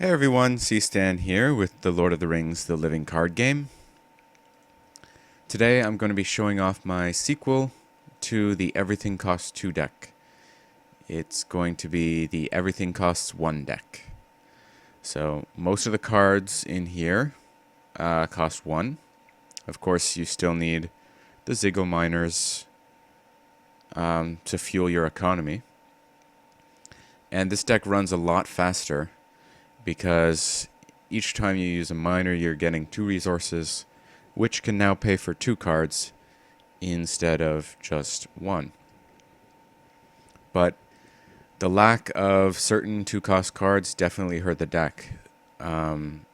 Hey everyone, C-Stan here with the Lord of the Rings The Living Card Game. Today I'm going to be showing off my sequel to the Everything Costs 2 deck. It's going to be the Everything Costs 1 deck. So most of the cards in here cost 1. Of course, you still need the Ziggle miners to fuel your economy. And this deck runs a lot faster because each time you use a miner, you're getting 2 resources, which can now pay for 2 cards instead of just 1. But the lack of certain 2-cost cards definitely hurt the deck. One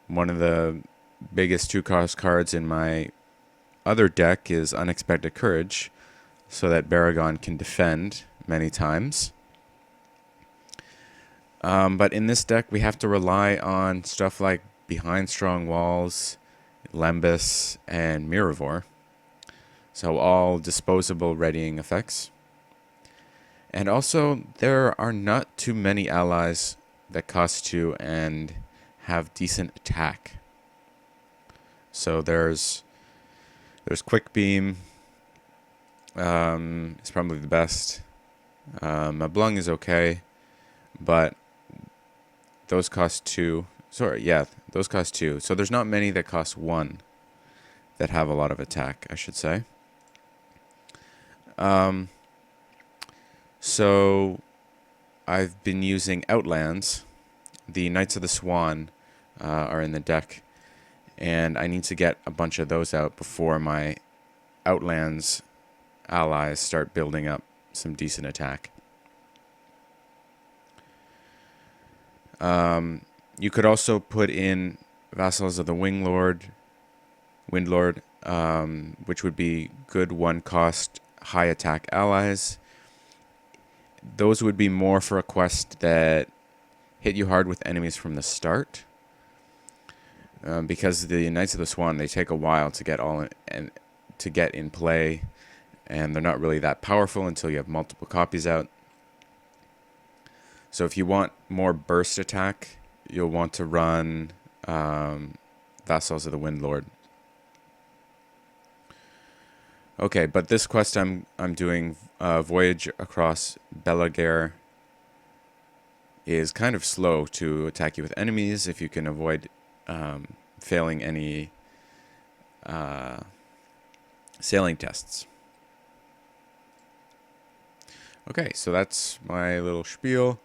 of the biggest 2-cost cards in my other deck is Unexpected Courage, so that Baragon can defend many times. But in this deck, we have to rely on stuff like Behind Strong Walls, Lembas, and Miravor. So all disposable readying effects. And also, there are not too many allies that cost 2 and have decent attack. So there's Quick Beam. It's probably the best. Mablung is okay, but those cost 2. Those cost 2. So there's not many that cost 1 that have a lot of attack, I should say. So I've been using Outlands. The Knights of the Swan are in the deck, and I need to get a bunch of those out before my Outlands allies start building up some decent attack. You could also put in Vassals of the Windlord, which would be good 1-cost high attack allies. Those would be more for a quest that hit you hard with enemies from the start. Because the Knights of the Swan, they take a while to get in play, and they're not really that powerful until you have multiple copies out. So if you want more burst attack, you'll want to run Vassals of the Windlord. Okay, but this quest I'm doing, Voyage Across Belagare, is kind of slow to attack you with enemies if you can avoid failing any sailing tests. Okay, so that's my little spiel.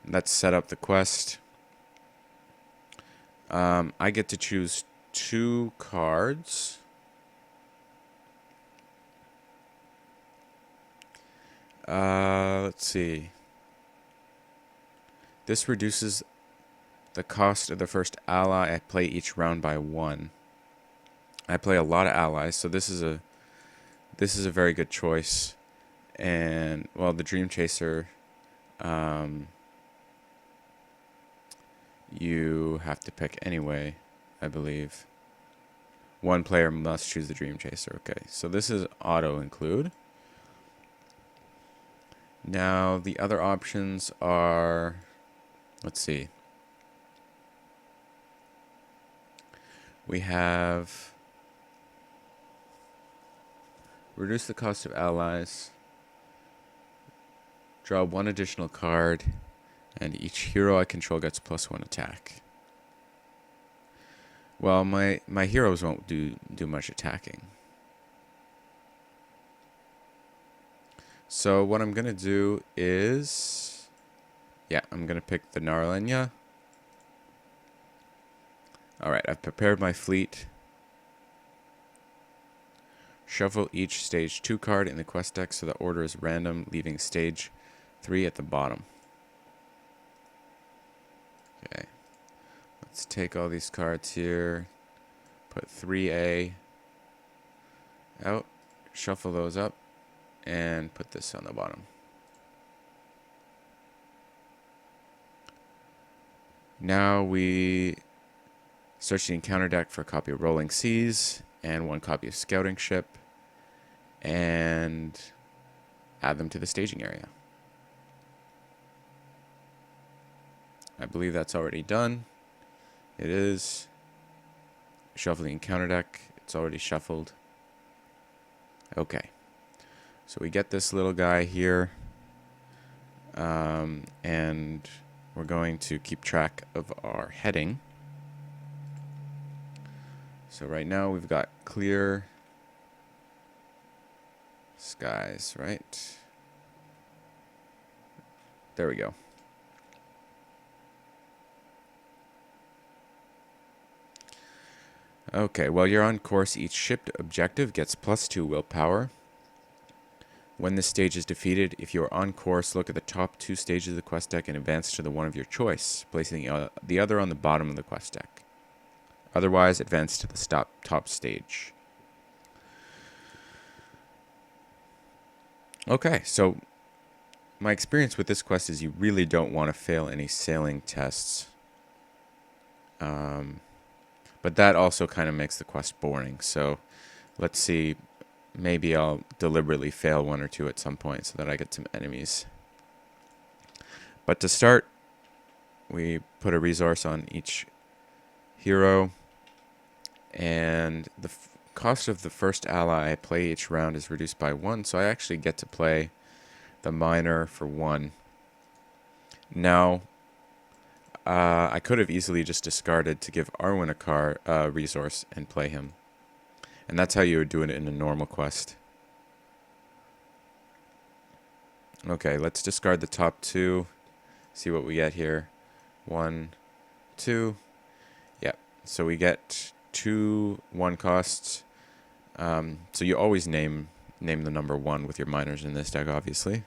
Let's set up the quest. I get to choose 2 cards. Let's see. This reduces the cost of the first ally I play each round by 1. I play a lot of allies, so this is a very good choice. And well, the Dream Chaser, you have to pick anyway, I believe. 1 player must choose the Dream Chaser. Okay, so this is auto include. Now the other options are, let's see. We have reduce the cost of allies, draw 1 additional card, and each hero I control gets +1 attack. Well, my heroes won't do much attacking. So what I'm going to do is, I'm going to pick the Narlenya. Alright, I've prepared my fleet. Shuffle each stage 2 card in the quest deck so the order is random, leaving stage 3 at the bottom. Okay, let's take all these cards here, put 3A out, shuffle those up, and put this on the bottom. Now we search the encounter deck for a copy of Rolling Seas and 1 copy of Scouting Ship, and add them to the staging area. I believe that's already done. It is. Shuffling counter deck. It's already shuffled. Okay. So we get this little guy here. And we're going to keep track of our heading. So right now we've got clear skies, right? There we go. Okay, while you're on course, each shipped objective gets +2 willpower. When this stage is defeated, if you are on course, look at the top 2 stages of the quest deck and advance to the one of your choice, placing the other on the bottom of the quest deck. Otherwise, advance to the top stage. Okay, so my experience with this quest is you really don't want to fail any sailing tests. But that also kind of makes the quest boring. So let's see. Maybe I'll deliberately fail 1 or 2 at some point so that I get some enemies. But to start, we put a resource on each hero. And the cost of the first ally I play each round is reduced by 1. So I actually get to play the miner for 1. Now, I could have easily just discarded to give Arwen a resource and play him. And that's how you would do it in a normal quest. Okay, let's discard the top 2. See what we get here. 1, 2. Yep. So we get 2 1 costs. So you always name the number 1 with your miners in this deck, obviously.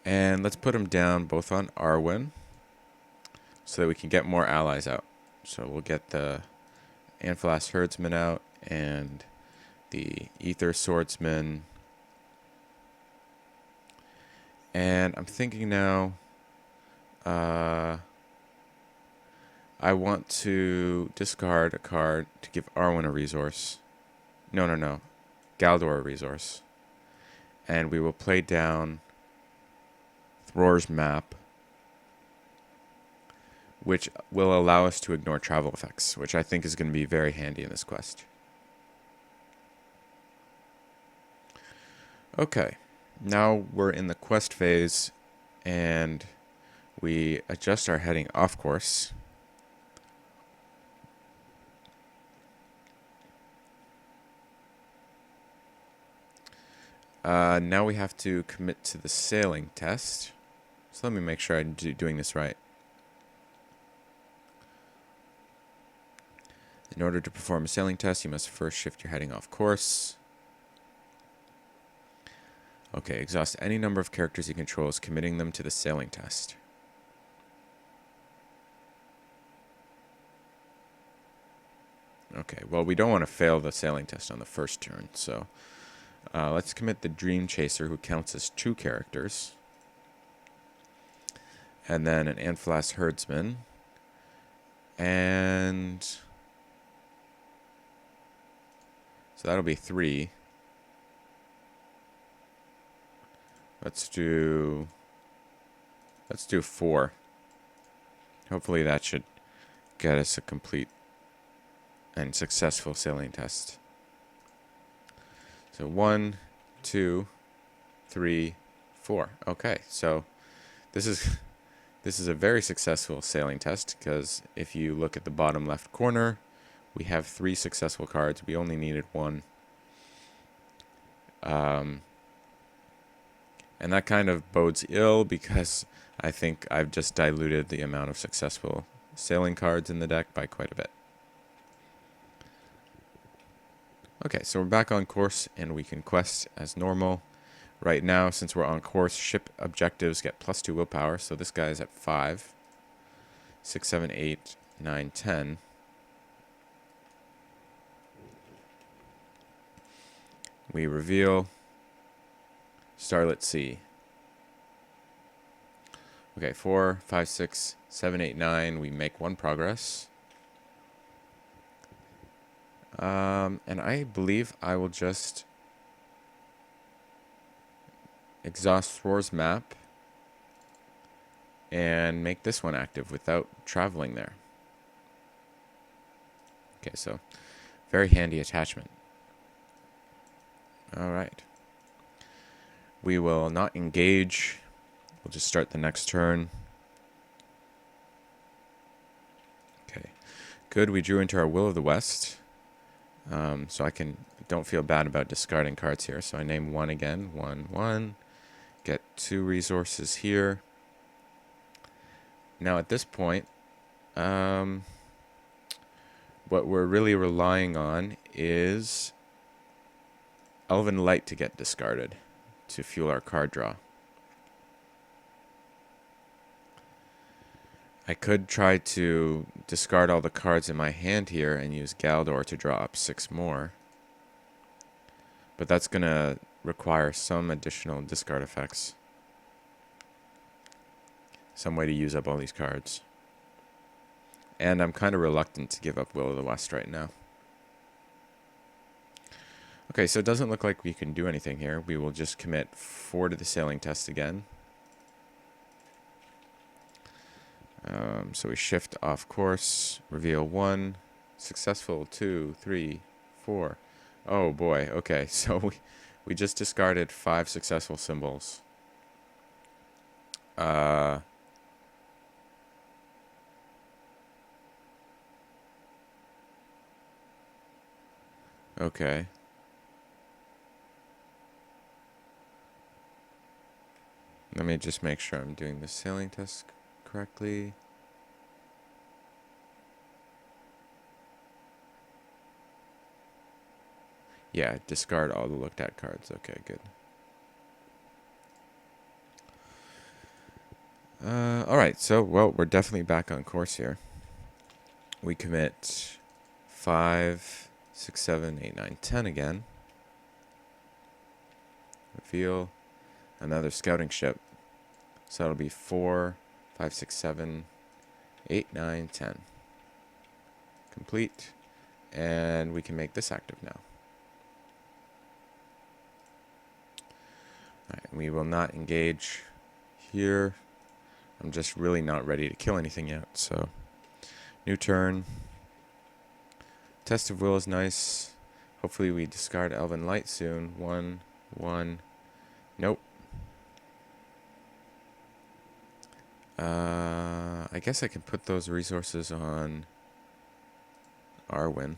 And let's put them down both on Arwen so that we can get more allies out. So we'll get the Anfilas Herdsman out and the Ether Swordsman. And I'm thinking now I want to discard a card to give Arwen a resource. No. Galdor a resource. And we will play down Thror's map, which will allow us to ignore travel effects, which I think is going to be very handy in this quest. Okay, now we're in the quest phase, and we adjust our heading off course. Now we have to commit to the sailing test. So let me make sure I'm doing this right. In order to perform a sailing test, you must first shift your heading off course. Okay, exhaust any number of characters you control as committing them to the sailing test. Okay, well, we don't want to fail the sailing test on the first turn, so let's commit the Dream Chaser, who counts as 2 characters. And then an Anfilas Herdsman. And so that'll be 3. Let's do 4. Hopefully that should get us a complete and successful sailing test. So 1, 2, 3, 4. Okay, so this is a very successful sailing test, because if you look at the bottom left corner, we have 3 successful cards. We only needed 1. And that kind of bodes ill, because I think I've just diluted the amount of successful sailing cards in the deck by quite a bit. Okay, so we're back on course, and we can quest as normal. Right now, since we're on course, ship objectives get +2 willpower, so this guy is at 5. 6, 7, 8, 9, 10. We reveal Starlit Sea. Okay, 4, 5, 6, 7, 8, 9. We make 1 progress. And I believe I will just exhaust Thror's map and make this one active without traveling there. Okay, so very handy attachment. All right. We will not engage. We'll just start the next turn. Okay, good. We drew into our Will of the West. So I don't feel bad about discarding cards here. So I name 1 again. 1, 1. Get 2 resources here. Now at this point, what we're really relying on is Elven Light to get discarded to fuel our card draw. I could try to discard all the cards in my hand here and use Galdor to draw up 6 more. But that's going to require some additional discard effects. Some way to use up all these cards. And I'm kind of reluctant to give up Will of the West right now. Okay, so it doesn't look like we can do anything here. We will just commit 4 to the sailing test again. So we shift off course, reveal 1, successful 2, 3, 4. Oh boy, okay, so we just discarded 5 successful symbols. Okay. Let me just make sure I'm doing the sailing test correctly. Yeah, discard all the looked at cards. Okay, good. Alright, so, well, we're definitely back on course here. We commit 5, 6, 7, 8, 9, 10 again. Reveal another scouting ship. So that'll be 4, 5, 6, 7, 8, 9, 10. Complete. And we can make this active now. Alright, we will not engage here. I'm just really not ready to kill anything yet, so new turn. Test of Will is nice. Hopefully we discard Elven Light soon. 1, 1. Nope. I guess I can put those resources on Arwen.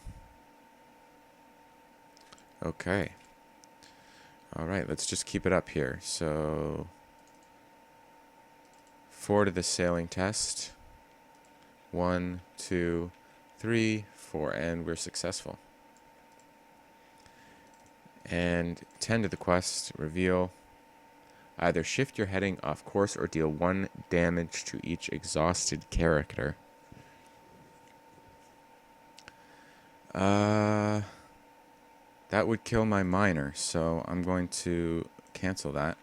Okay. Alright, let's just keep it up here. So 4 to the sailing test. 1, 2, 3, 4, and we're successful. And 10 to the quest, reveal. Either shift your heading off course or deal 1 damage to each exhausted character. That would kill my miner, so I'm going to cancel that.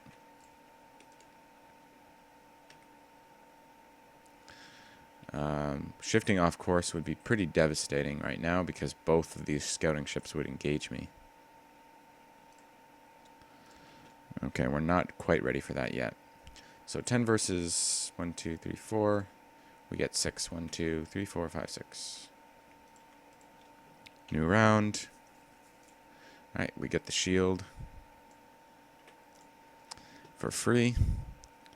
Shifting off course would be pretty devastating right now because both of these scouting ships would engage me. Okay, we're not quite ready for that yet. So 10 versus 1, 2, 3, 4. We get 6. 1, 2, 3, 4, 5, 6. New round. Alright, we get the shield for free.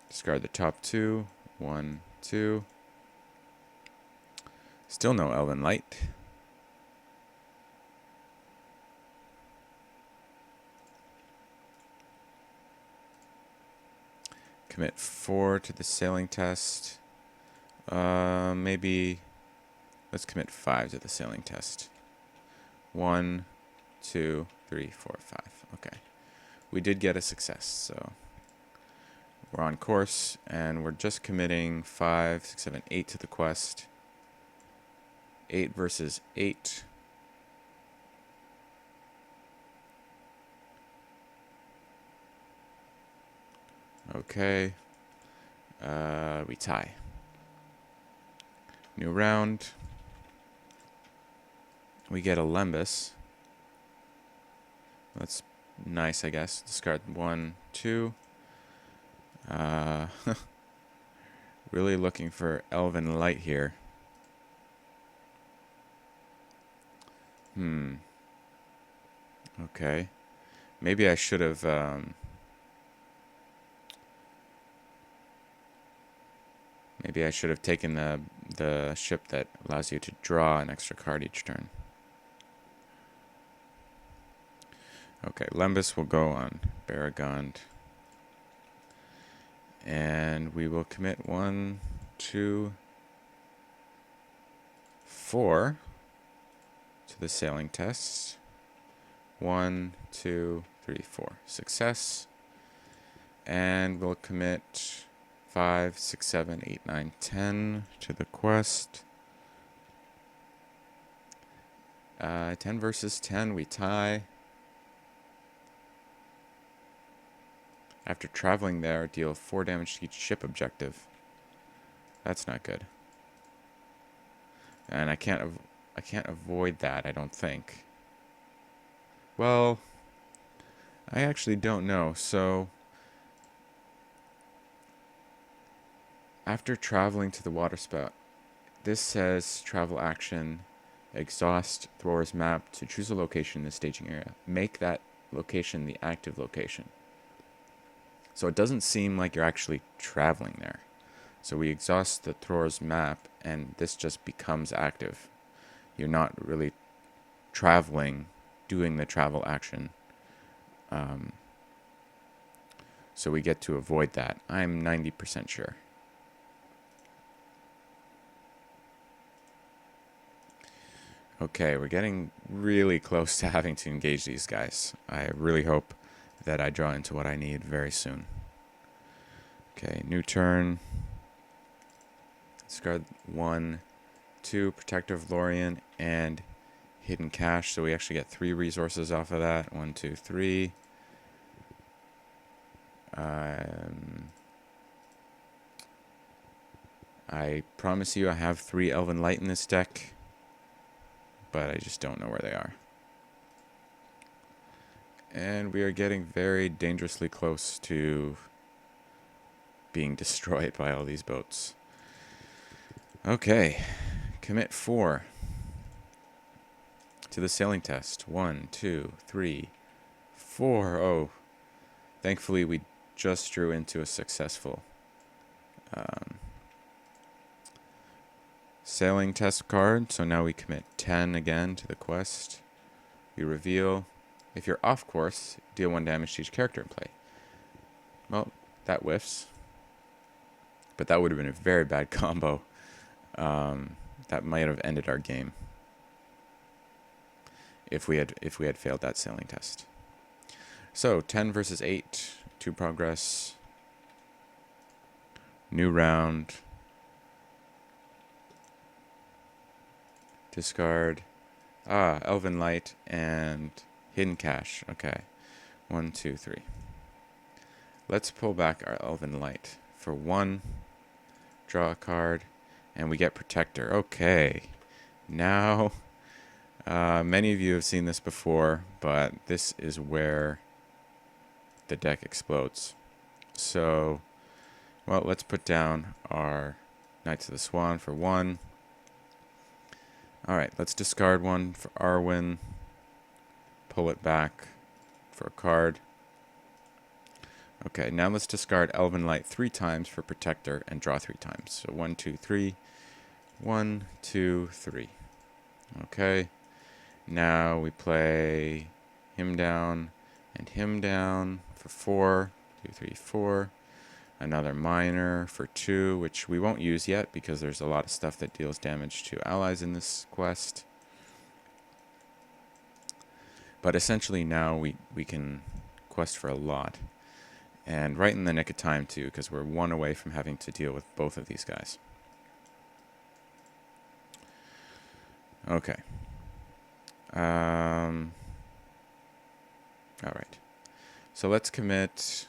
Discard the top 2. 1, 2. Still no Elven Light. Commit 4 to the sailing test. Maybe let's commit 5 to the sailing test. 1, 2, 3, 4, 5. Okay. We did get a success, so we're on course, and we're just committing 5, 6, 7, 8 to the quest. 8 versus 8. Okay. We tie. New round. We get a Lembus. That's nice, I guess. Discard 1, 2. Really looking for Elven Light here. Okay. Maybe I should have... maybe I should have taken the ship that allows you to draw an extra card each turn. Okay, Lembas will go on Baragond. And we will commit 1, 2, 4 to the sailing test. 1, 2, 3, 4. Success. And we'll commit 5, 6, 7, 8, 9, 10 to the quest. 10 versus 10, we tie. After traveling there, deal 4 damage to each ship objective. That's not good. And I can't avoid that, I don't think. Well, I actually don't know. So, after traveling to the water spout, this says travel action, exhaust thrower's map to choose a location in the staging area. Make that location the active location. So it doesn't seem like you're actually traveling there. So we exhaust the thrower's map, and this just becomes active. You're not really traveling, doing the travel action. So we get to avoid that. I'm 90% sure. Okay, we're getting really close to having to engage these guys. I really hope that I draw into what I need very soon. Okay, new turn. Discard 1, 2, Protective Lorien, and Hidden Cache. So we actually get 3 resources off of that. 1, 2, 3. I promise you I have 3 Elven Light in this deck, but I just don't know where they are. And we are getting very dangerously close to being destroyed by all these boats. Okay, commit 4 to the sailing test. 1, 2, 3, 4. Oh, thankfully we just drew into a successful sailing test card. So now we commit 10 again to the quest. We reveal. If you're off course, deal 1 damage to each character in play. Well, that whiffs. But that would have been a very bad combo. That might have ended our game if we had failed that sailing test. So 10 versus 8, 2 progress. New round. Discard. Elven Light and Hidden Cache. Okay. 1, 2, 3. Let's pull back our Elven Light for 1. Draw a card. And we get Protector. Okay. Now, many of you have seen this before, but this is where the deck explodes. So, well, let's put down our Knights of the Swan for 1. Alright, let's discard 1 for Arwen. Pull it back for a card. Okay, now let's discard Elven Light 3 times for Protector and draw 3 times. So 1, 2, 3. 1, 2, 3. Okay. Now we play him down and him down for 4. 2, 3, 4. Another minor for 2, which we won't use yet because there's a lot of stuff that deals damage to allies in this quest. But essentially now we can quest for a lot. And right in the nick of time too, because we're 1 away from having to deal with both of these guys. Okay. Alright. So let's commit.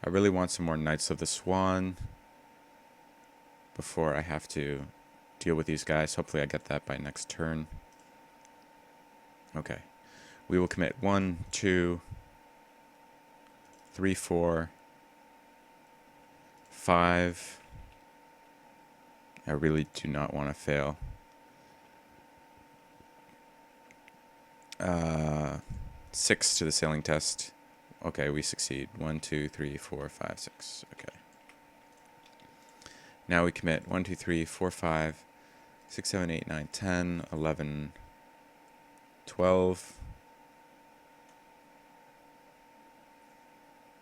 I really want some more Knights of the Swan before I have to deal with these guys. Hopefully I get that by next turn. Okay. We will commit 1, 2, 3, 4, 5. I really do not want to fail. 6 to the sailing test. Okay, we succeed. 1, 2, 3, 4, 5, 6. Okay. Now we commit 1, 2, 3, 4, 5, 6, 7, 8, 9, 10, 11, 12,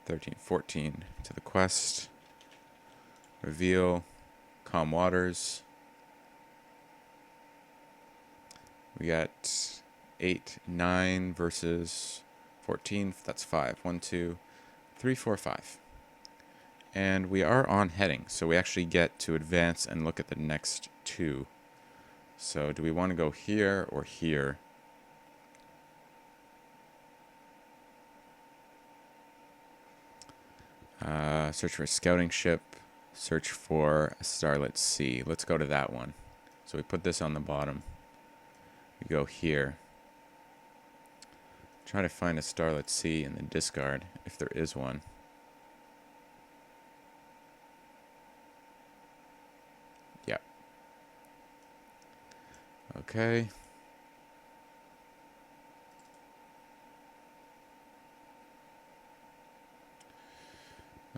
13, 14 to the quest. Reveal. Calm waters. We got 8, 9 versus 14. That's 5. 1, 2, 3, 4, 5. And we are on heading, so we actually get to advance and look at the next 2. So do we want to go here or here? Search for a scouting ship. Search for a starlit sea. Let's go to that one. So we put this on the bottom. We go here. Try to find a starlit sea in the discard, if there is one. Yep. Okay.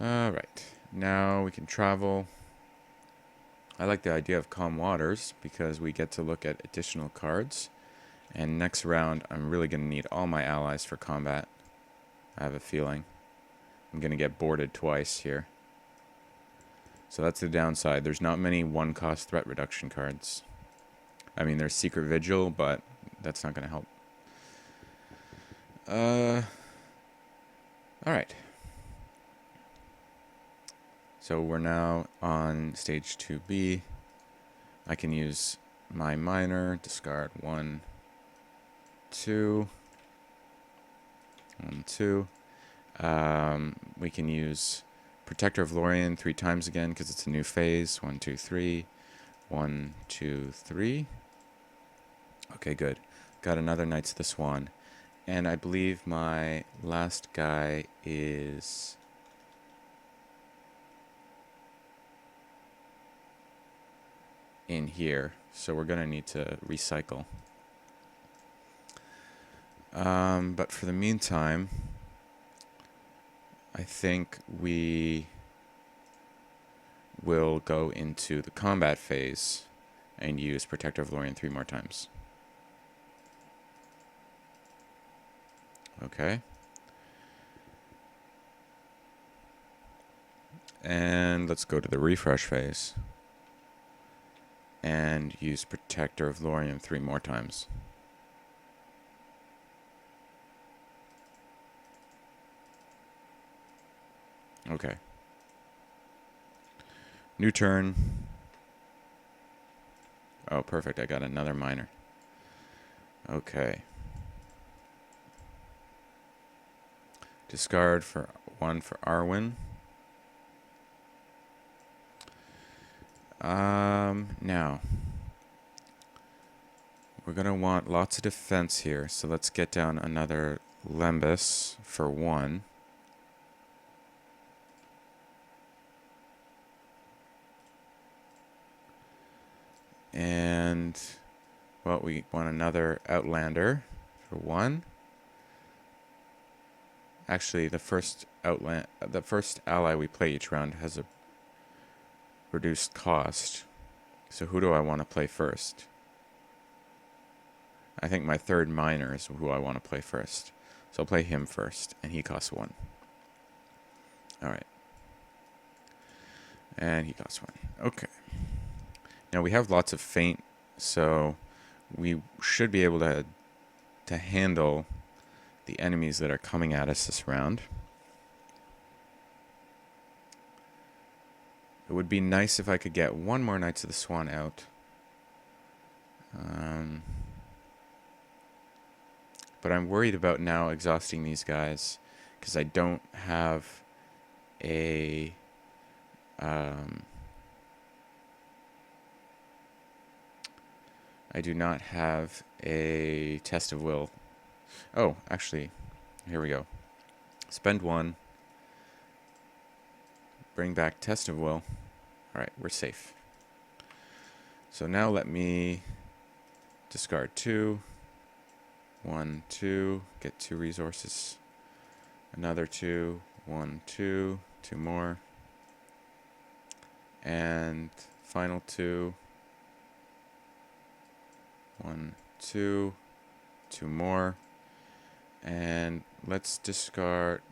Alright. Now we can travel. I like the idea of calm waters because we get to look at additional cards. And next round, I'm really going to need all my allies for combat. I have a feeling. I'm going to get boarded twice here. So that's the downside. There's not many one-cost threat reduction cards. I mean, there's Secret Vigil, but that's not going to help. Alright. So we're now on stage 2B. I can use my minor, discard 1, 2. 1, 2. We can use Protector of Lorien 3 times again because it's a new phase. 1, 2, 3. 1, 2, 3. Okay, good. Got another Knights of the Swan. And I believe my last guy is... in here. So we're going to need to recycle. But for the meantime, I think we will go into the combat phase and use Protector of Lorien 3 more times. Okay. And let's go to the refresh phase and use Protector of Lorien 3 more times. Okay. New turn. Oh, perfect. I got another minor. Okay. Discard for 1 for Arwen. Now, we're going to want lots of defense here, so let's get down another Lembas for 1. And, well, we want another Outlander for 1. Actually, the first ally we play each round has a reduced cost. So who do I want to play first? I think my third minor is who I want to play first. So I'll play him first, and he costs 1. Alright. And he costs 1. Okay. Now we have lots of feint, so we should be able to handle the enemies that are coming at us this round. It would be nice if I could get 1 more Knights of the Swan out. But I'm worried about now exhausting these guys because I don't have a... I do not have a Test of Will. Oh, actually, here we go. Spend 1. Bring back Test of Will. Alright, we're safe. So now let me discard 2. 1, 2. Get 2 resources. Another 2. 1, 2. 2 more. And final 2. 1, 2. 2 more. And let's discard.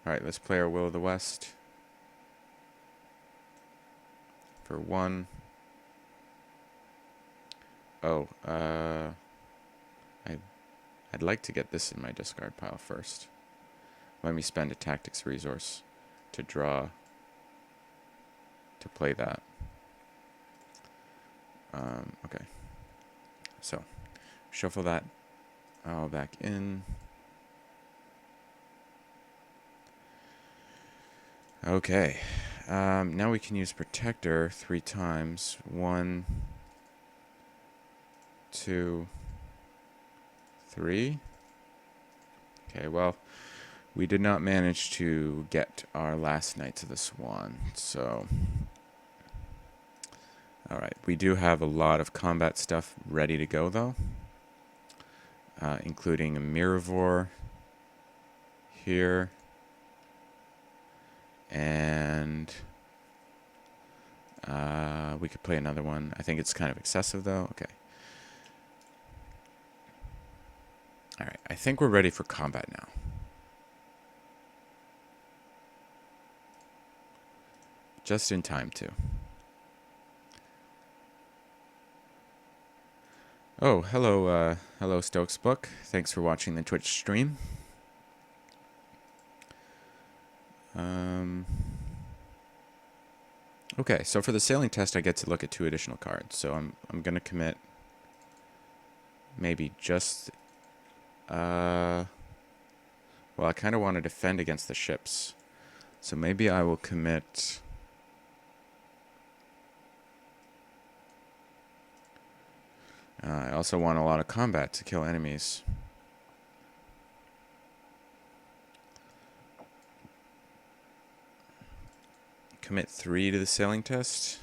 Alright, let's play our Will of the West for 1. Oh, I'd like to get this in my discard pile first. Let me spend a tactics resource to draw to play that. Okay, so shuffle that all back in. Okay, now we can use Protector 3 times. 1, 2, 3. Okay, well, we did not manage to get our last Knights of the Swan, so... Alright, we do have a lot of combat stuff ready to go, though. Including a Miravor here. And we could play another one. I think it's kind of excessive, though. Okay. Alright, I think we're ready for combat now. Just in time, too. Oh, hello, hello Stokes Book. Thanks for watching the Twitch stream. Okay, so for the sailing test, I get to look at 2 additional cards. So I'm gonna commit maybe just well, I kind of want to defend against the ships, so maybe I will commit. I also want a lot of combat to kill enemies. Commit 3 to the sailing test.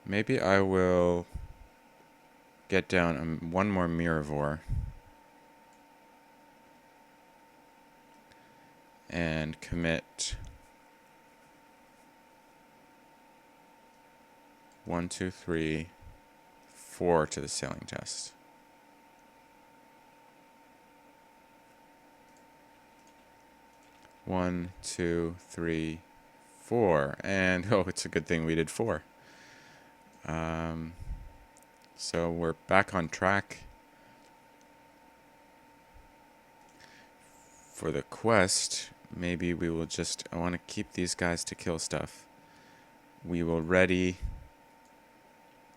Maybe I will get down 1 more Miravor. And commit 1, 2, 3, 4 to the sailing test. One, 2, 3, 4, and oh, it's a good thing we did 4. So we're back on track for the quest. Maybe we will just, I want to keep these guys to kill stuff. We will ready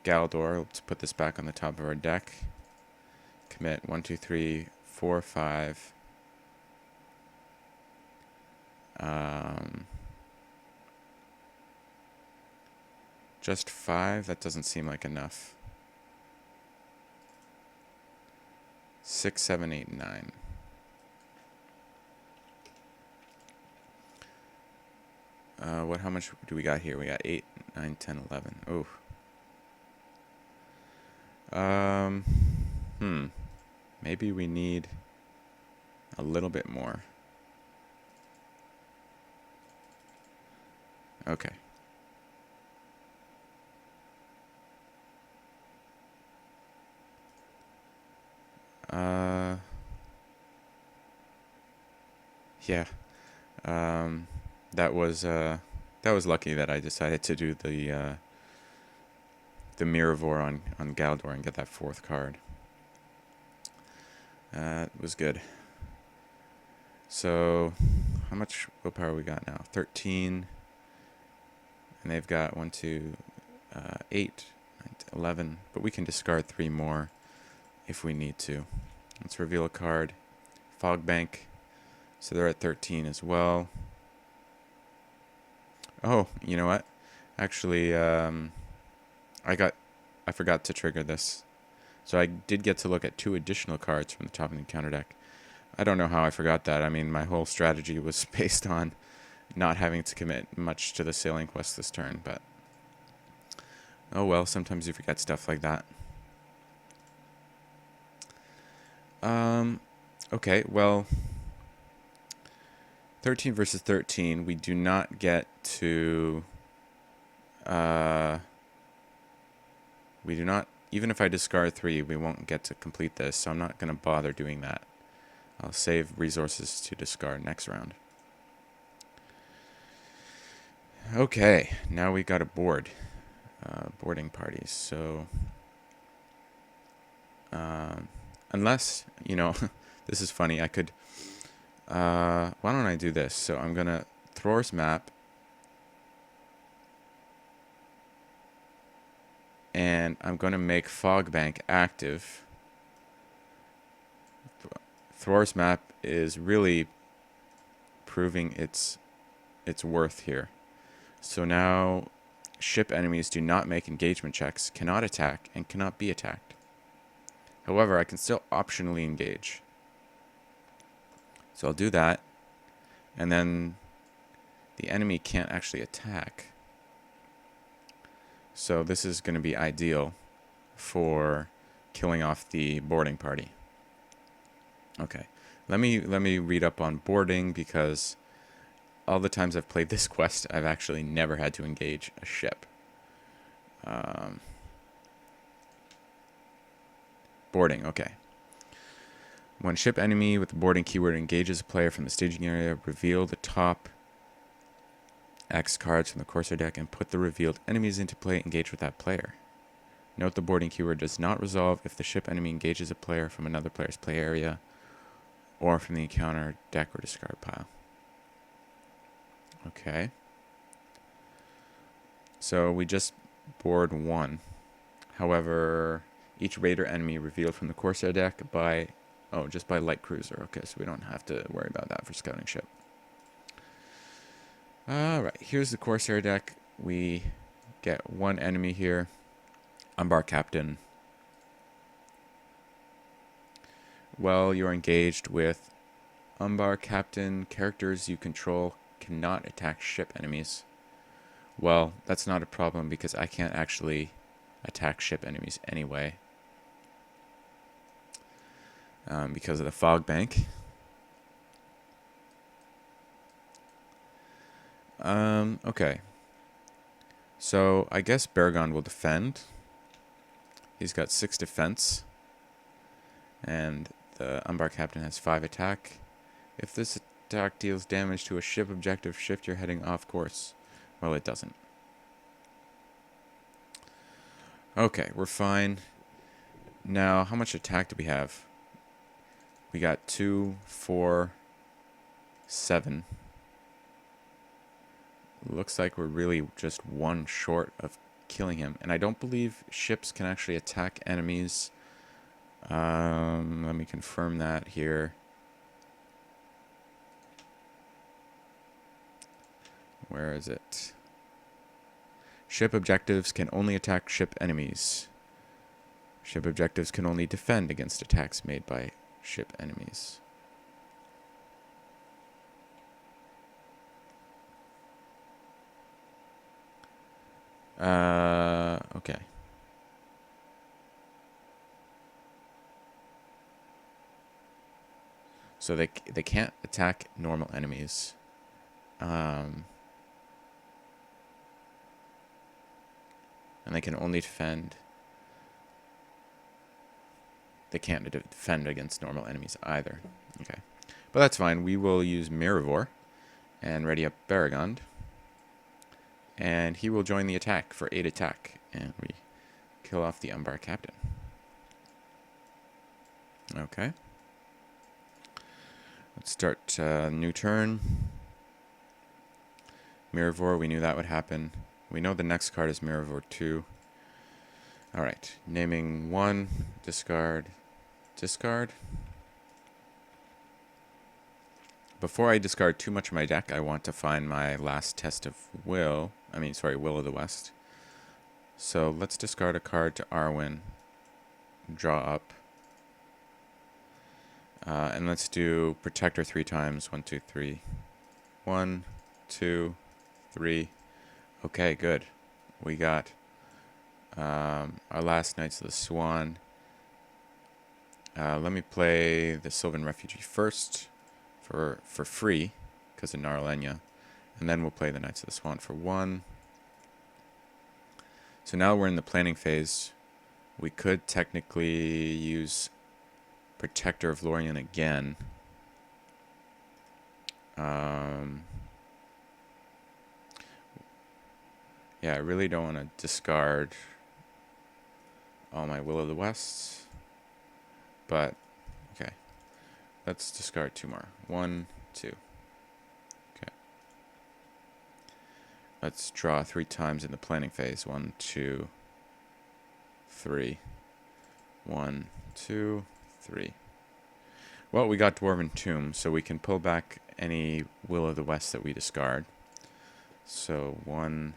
Galdor. Let's put this back on the top of our deck. Commit 1, 2, 3, 4, 5. Just 5? That doesn't seem like enough. 6, 7, 8, 9. How much do we got here? We got 8, 9, 10, 11. Oh. Maybe we need a little bit more. Okay. Yeah. That was lucky that I decided to do the Miravor on Galdor and get that 4th card. It was good. So, how much willpower we got now? 13. And they've got 1, 2, 8, 9, 11. But we can discard 3 more if we need to. Let's reveal a card. Fog Bank. So they're at 13 as well. Oh, you know what? Actually, I forgot to trigger this. So I did get to look at 2 additional cards from the top of the encounter deck. I don't know how I forgot that. I mean, my whole strategy was based on not having to commit much to the sailing quest this turn, but oh well, sometimes you forget stuff like that. Okay, well, 13 versus 13, we do not get to, we do not, even if I discard 3, we won't get to complete this, so I'm not going to bother doing that. I'll save resources to discard next round. Okay, now we got a board. Boarding parties, so unless, you know, this is funny, I could, why don't I do this? So I'm gonna Thror's map, and I'm gonna make Fogbank active. Thror's map is really proving its worth here. So now ship enemies do not make engagement checks, cannot attack, and cannot be attacked. However, I can still optionally engage. So I'll do that, and then the enemy can't actually attack. So this is going to be ideal for killing off the boarding party. Okay, let me read up on boarding, because all the times I've played this quest, I've actually never had to engage a ship. Boarding, okay. When ship enemy with the boarding keyword engages a player from the staging area, reveal the top X cards from the Corsair deck and put the revealed enemies into play. Engage with that player. Note the boarding keyword does not resolve if the ship enemy engages a player from another player's play area or from the encounter deck or discard pile. Okay. So we just board 1. However, each raider enemy revealed from the Corsair deck by, just by light cruiser. Okay, so we don't have to worry about that for scouting ship. Alright, here's the Corsair deck. We get 1 enemy here. Umbar Captain. Well, you're engaged with Umbar Captain. Characters you control cannot attack ship enemies. Well, that's not a problem because I can't actually attack ship enemies anyway. Because of the fog bank. Okay. So I guess Baragon will defend. He's got 6 defense. And the Umbar Captain has 5 attack. If this attack deals damage to a ship objective, shift your heading off course. Well, it doesn't. Okay, we're fine. Now, how much attack do we have? We got 2, 4, 7. Looks like we're really just 1 short of killing him. And I don't believe ships can actually attack enemies. Let me confirm that here. Where is it? Ship objectives can only attack ship enemies. Ship objectives can only defend against attacks made by ship enemies. Okay. So they can't attack normal enemies. And they can only defend. They can't defend against normal enemies either. Okay. But that's fine. We will use Mirivore and ready up Baragon. And he will join the attack for 8 attack. And we kill off the Umbar Captain. Okay. Let's start a new turn. Mirivore, we knew that would happen. We know the next card is Mirivore 2. Alright, naming 1, discard, discard. Before I discard too much of my deck, I want to find my last test of Will. Will of the West. So let's discard a card to Arwen. Draw up. And let's do protector 3 times. 1, 2, 3. 1, 2, 3. Okay, good. We got our last Knights of the Swan. Let me play the Sylvan Refugee first for free because of Narlenia. And then we'll play the Knights of the Swan for 1. So now we're in the planning phase. We could technically use Protector of Lorien again. Yeah, I really don't want to discard all my Will of the West. But, okay. Let's discard 2 more. 1, 2. Okay. Let's draw 3 times in the planning phase. 1, 2, 3. 1, 2, 3. Well, we got Dwarven Tomb, so we can pull back any Will of the West that we discard. So 1,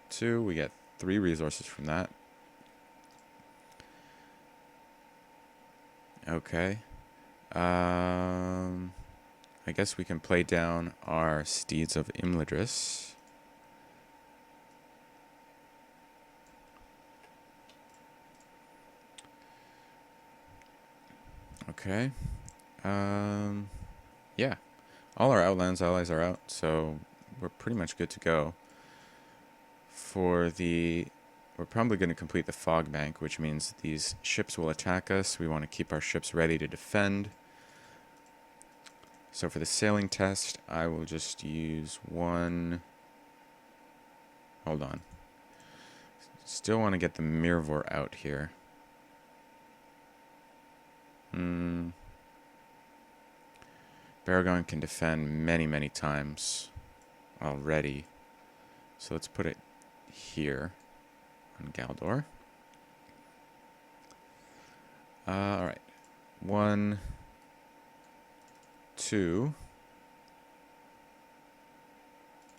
2, we get 3 resources from that. Okay. I guess we can play down our Steeds of Imladris. Okay. Yeah. All our Outlands allies are out, so we're pretty much good to go. We're probably going to complete the Fog Bank, which means these ships will attack us. We want to keep our ships ready to defend. So for the sailing test, I will just use 1. Hold on. Still want to get the Mirvor out here. Baragon can defend many, many times already. So let's put it here on Galdor. Alright. 1, 2,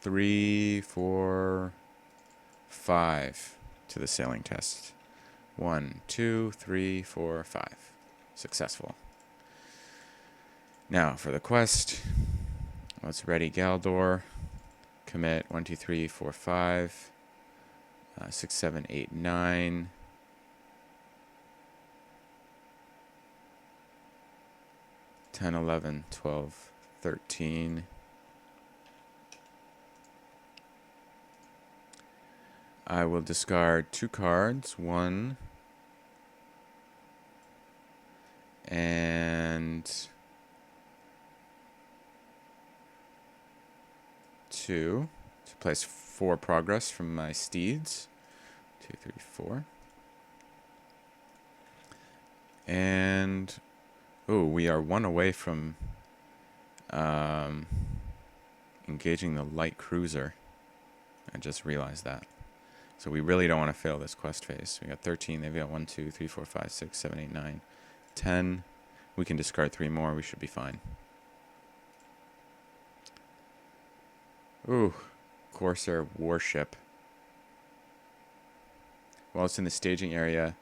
3, 4, 5 to the sailing test. 1, 2, 3, 4, 5. Successful. Now for the quest. Let's ready Galdor. Commit 1, 2, 3, 4, 5. 6, 7, 8, 9. 10, 11, 12, 13. I will discard 2 cards. 1 and 2 to place 4 progress from my steeds. 2, 3, 4. And we are 1 away from engaging the light cruiser. I just realized that. So we really don't want to fail this quest phase. We got 13. They've got 1, 2, 3, 4, 5, 6, 7, 8, 9, 10. We can discard 3 more. We should be fine. Ooh, Corsair warship. While it's in the staging area,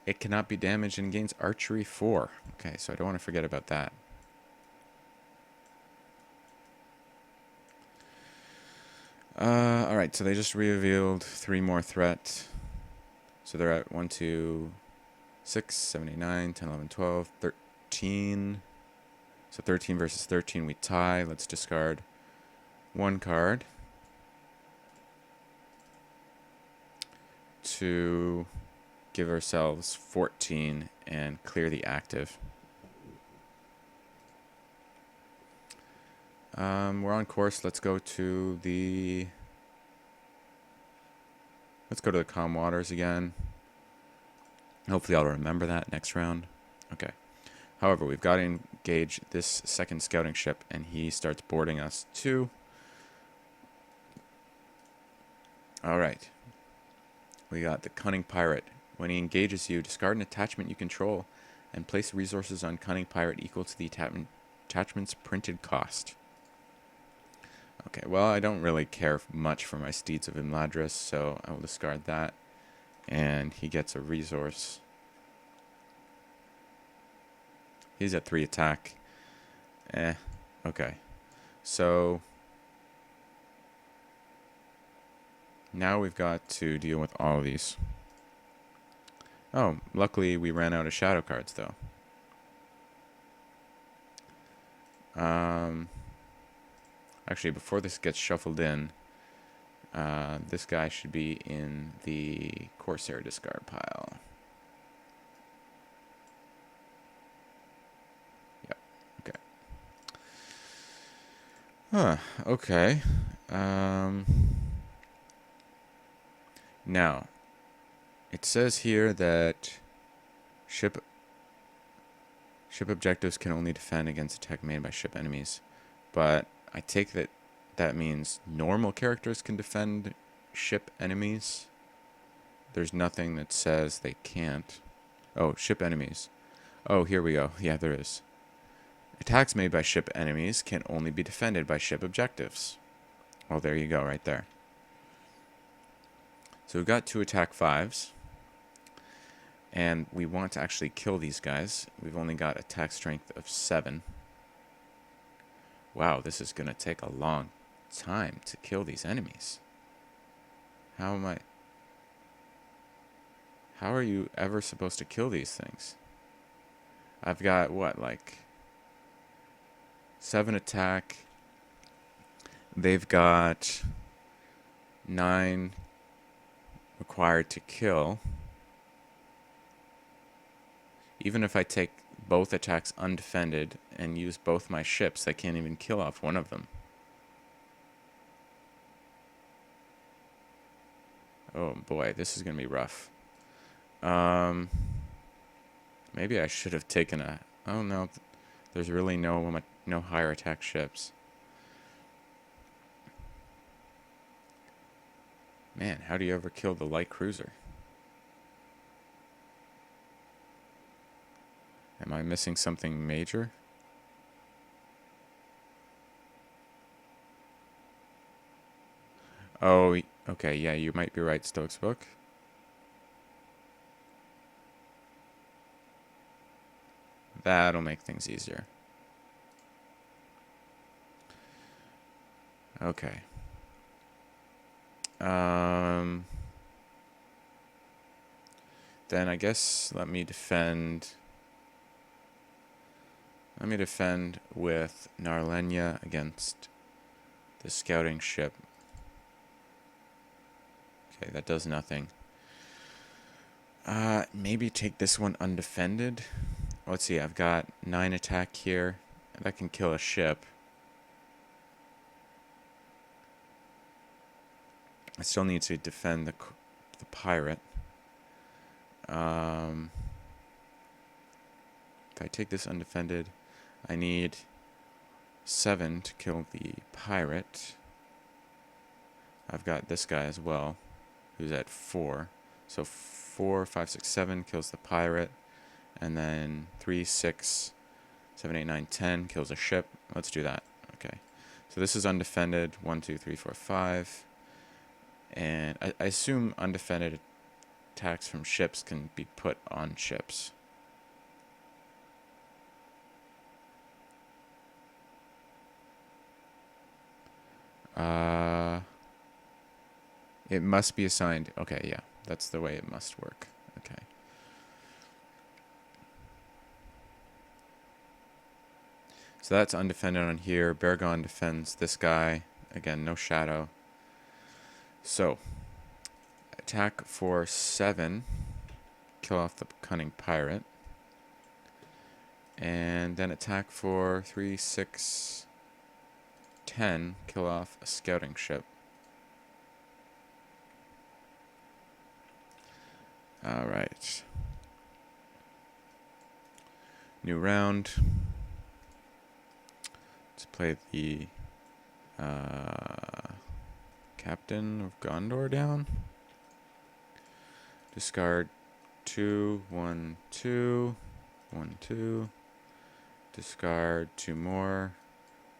it cannot be damaged and gains archery 4. Okay, so I don't want to forget about that. Alright, so they just revealed 3 more threat. So they're at 1, 2, 6, 7, 8, 9, 10, 11, 12, 13. So 13 versus 13, we tie. Let's discard 1 card to give ourselves 14 and clear the active. We're on course. Let's go to the calm waters again. Hopefully I'll remember that next round. Okay. However, we've got to engage this second scouting ship, and he starts boarding us too. Alright. We got the Cunning Pirate. When he engages you, discard an attachment you control and place resources on Cunning Pirate equal to the attachment's printed cost. Okay, well, I don't really care much for my Steeds of Imladris, so I will discard that. And he gets a resource. He's at 3 attack. Okay. So now we've got to deal with all of these. Oh, luckily we ran out of shadow cards, though. Actually, before this gets shuffled in, this guy should be in the Corsair discard pile. Yep. Okay. Huh. Okay. Now, it says here that ship objectives can only defend against attack made by ship enemies, but I take that means normal characters can defend ship enemies. There's nothing that says they can't. Oh, ship enemies. Oh, here we go. Yeah, there is. Attacks made by ship enemies can only be defended by ship objectives. Well, there you go, right there. So we've got 2 attack 5s. And we want to actually kill these guys. We've only got attack strength of 7. Wow, this is going to take a long time to kill these enemies. How are you ever supposed to kill these things? I've got, what, like 7 attack. They've got 9 required to kill. Even if I take both attacks undefended and use both my ships, I can't even kill off one of them. Oh boy, this is going to be rough. Maybe I should have taken a... Oh no, there's really no higher attack ships. Man, how do you ever kill the light cruiser? Am I missing something major? Oh, okay, yeah, you might be right, Stokes book. That'll make things easier. Okay. Then I guess let me defend with Narlenya against the scouting ship. Okay, that does nothing. Maybe take this one undefended. Let's see, I've got 9 attack here. That can kill a ship. I still need to defend the pirate. If I take this undefended, I need 7 to kill the pirate. I've got this guy as well, who's at 4. So 4, 5, 6, 7 kills the pirate. And then 3, 6, 7, 8, 9, 10 kills a ship. Let's do that. Okay. So this is undefended. 1, 2, 3, 4, 5. And I assume undefended attacks from ships can be put on ships. It must be assigned. Okay, yeah. That's the way it must work. Okay. So that's undefended on here. Baragon defends this guy. Again, no shadow. So, attack for 7. Kill off the cunning pirate. And then attack for 3, 6, 10. Kill off a scouting ship. Alright. New round. Let's play the Captain of Gondor down. Discard 2, 1, 2, 1, 2. Discard 2 more.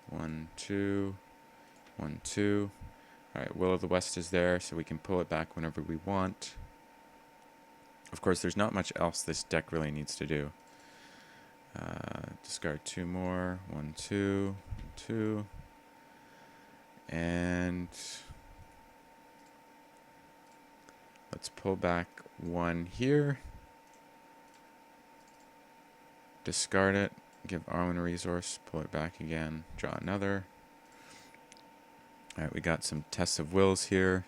1, 2, 1, 2. Alright, Will of the West is there, so we can pull it back whenever we want. Of course, there's not much else this deck really needs to do. Discard 2 more. 1, 2, 2. And let's pull back 1 here. Discard it. Give Arwen a resource. Pull it back again. Draw another. Alright, we got some tests of wills here.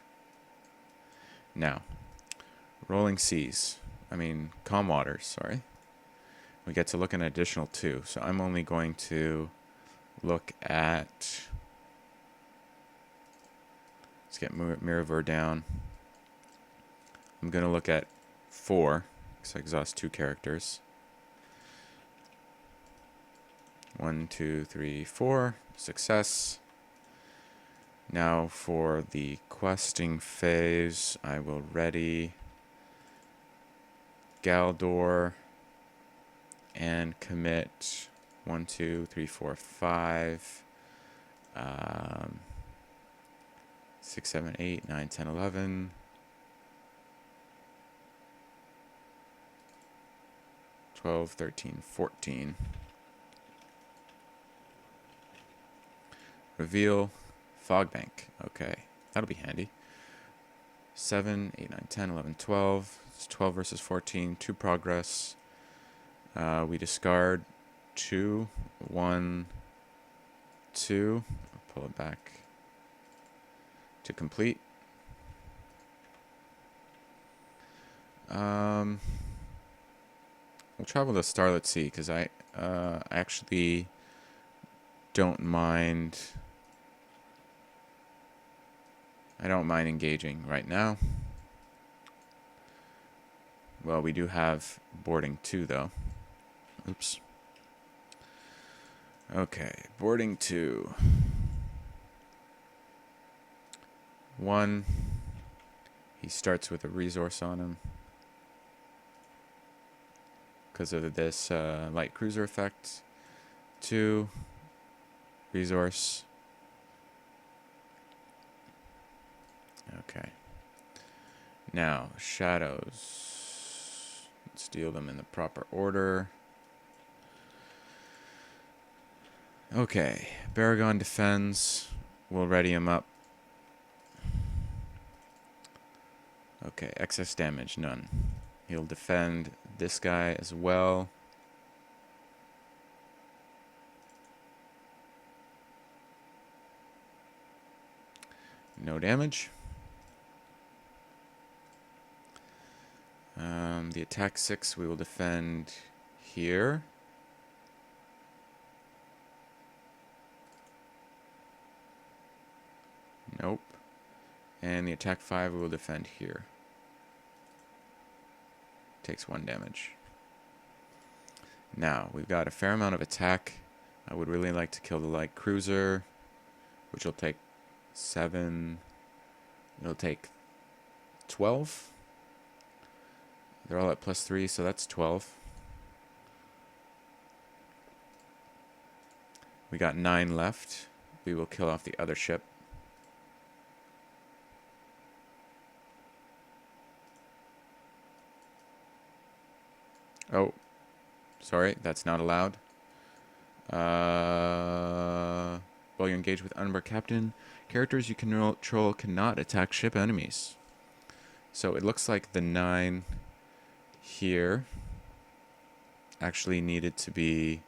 Now, rolling seas. Calm waters, sorry. We get to look at an additional 2. So I'm only going to look at... Let's get Miraver down. I'm going to look at 4, because I exhaust 2 characters. 1, 2, 3, 4. Success. Now for the questing phase, I will ready Galdor and commit 1, 2, 3, 4, 5, 6, 7, 8, 9, 10, 11, 12, 13, 14. Reveal Fog Bank. Okay, that'll be handy. 7, 8, 9, 10, 11, 12. It's 12 versus 14. 2 progress. We discard 2, 1, 2. I'll pull it back to complete. We'll travel to Starlit Sea because I actually don't mind. I don't mind engaging right now. Well, we do have boarding 2 though. Oops. Okay, boarding 2. 1. He starts with a resource on him because of this light cruiser effect. 2. Resource. Okay. Now, shadows. Let's deal them in the proper order. Okay. Baragon defends. We'll ready him up. Okay. Excess damage, none. He'll defend this guy as well. No damage. The attack 6 we will defend here. Nope. And the attack 5 we will defend here. Takes 1 damage. Now, we've got a fair amount of attack. I would really like to kill the light cruiser, which will take 7. It'll take 12. They're all at +3, so that's 12. We got 9 left. We will kill off the other ship. Oh, sorry, that's not allowed. While you engage with Unber Captain, characters you control cannot attack ship enemies. So it looks like the 9 here actually needed to be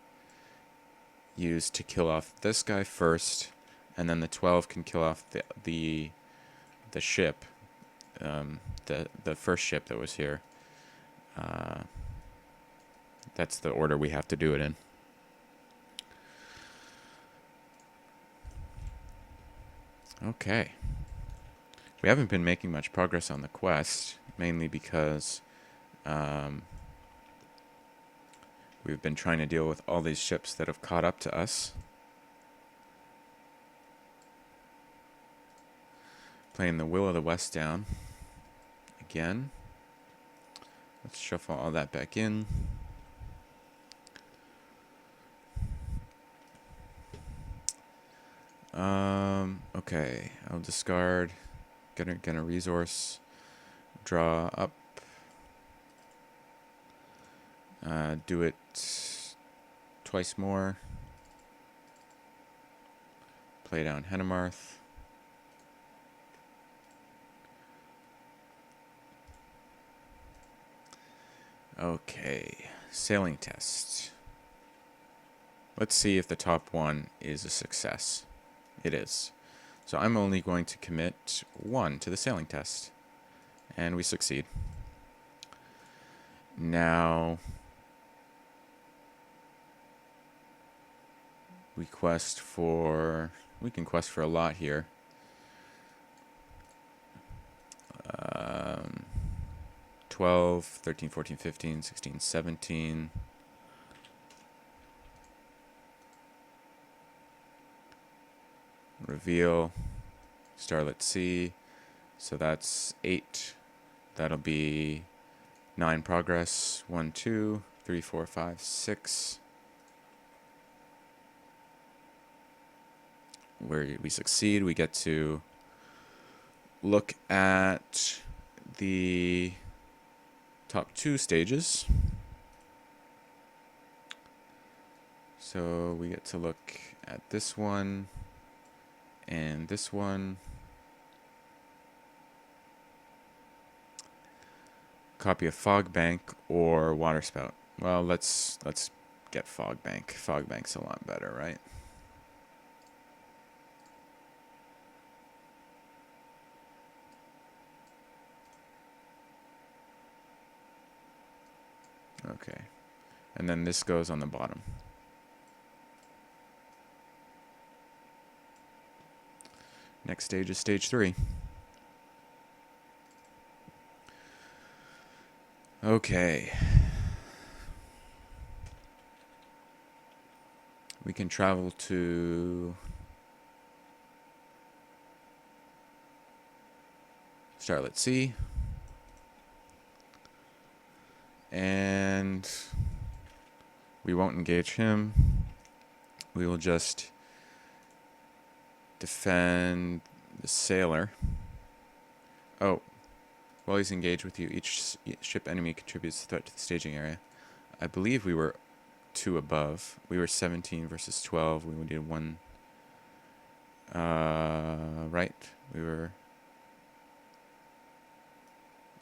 used to kill off this guy first, and then the 12 can kill off the ship, the first ship that was here. That's the order we have to do it in. Okay. We haven't been making much progress on the quest, mainly because we've been trying to deal with all these ships that have caught up to us. Playing the Will of the West down again. Let's shuffle all that back in. Okay, I'll discard. Gonna resource. Draw up. Do it twice more. Play down Hennemarth. Okay, sailing test. Let's see if the top one is a success. It is. So I'm only going to commit 1 to the sailing test. And we succeed. Now, we can quest for a lot here. 12, 13, 14, 15, 16, 17. Reveal. Starlet Sea. So that's 8. That'll be 9 progress. 1, 2, 3, 4, 5, 6. Where we succeed, we get to look at the top 2 stages. So we get to look at this one and this one. Copy of Fog Bank or Water Spout. Well, let's get Fog Bank. Fog Bank's a lot better, right? Okay. And then this goes on the bottom. Next stage is stage 3. Okay. We can travel to Starlet Sea. And we won't engage him. We will just defend the sailor. Oh, while he's engaged with you, each ship enemy contributes a threat to the staging area. I believe we were 2 above. We were 17 versus 12. We did 1. Right.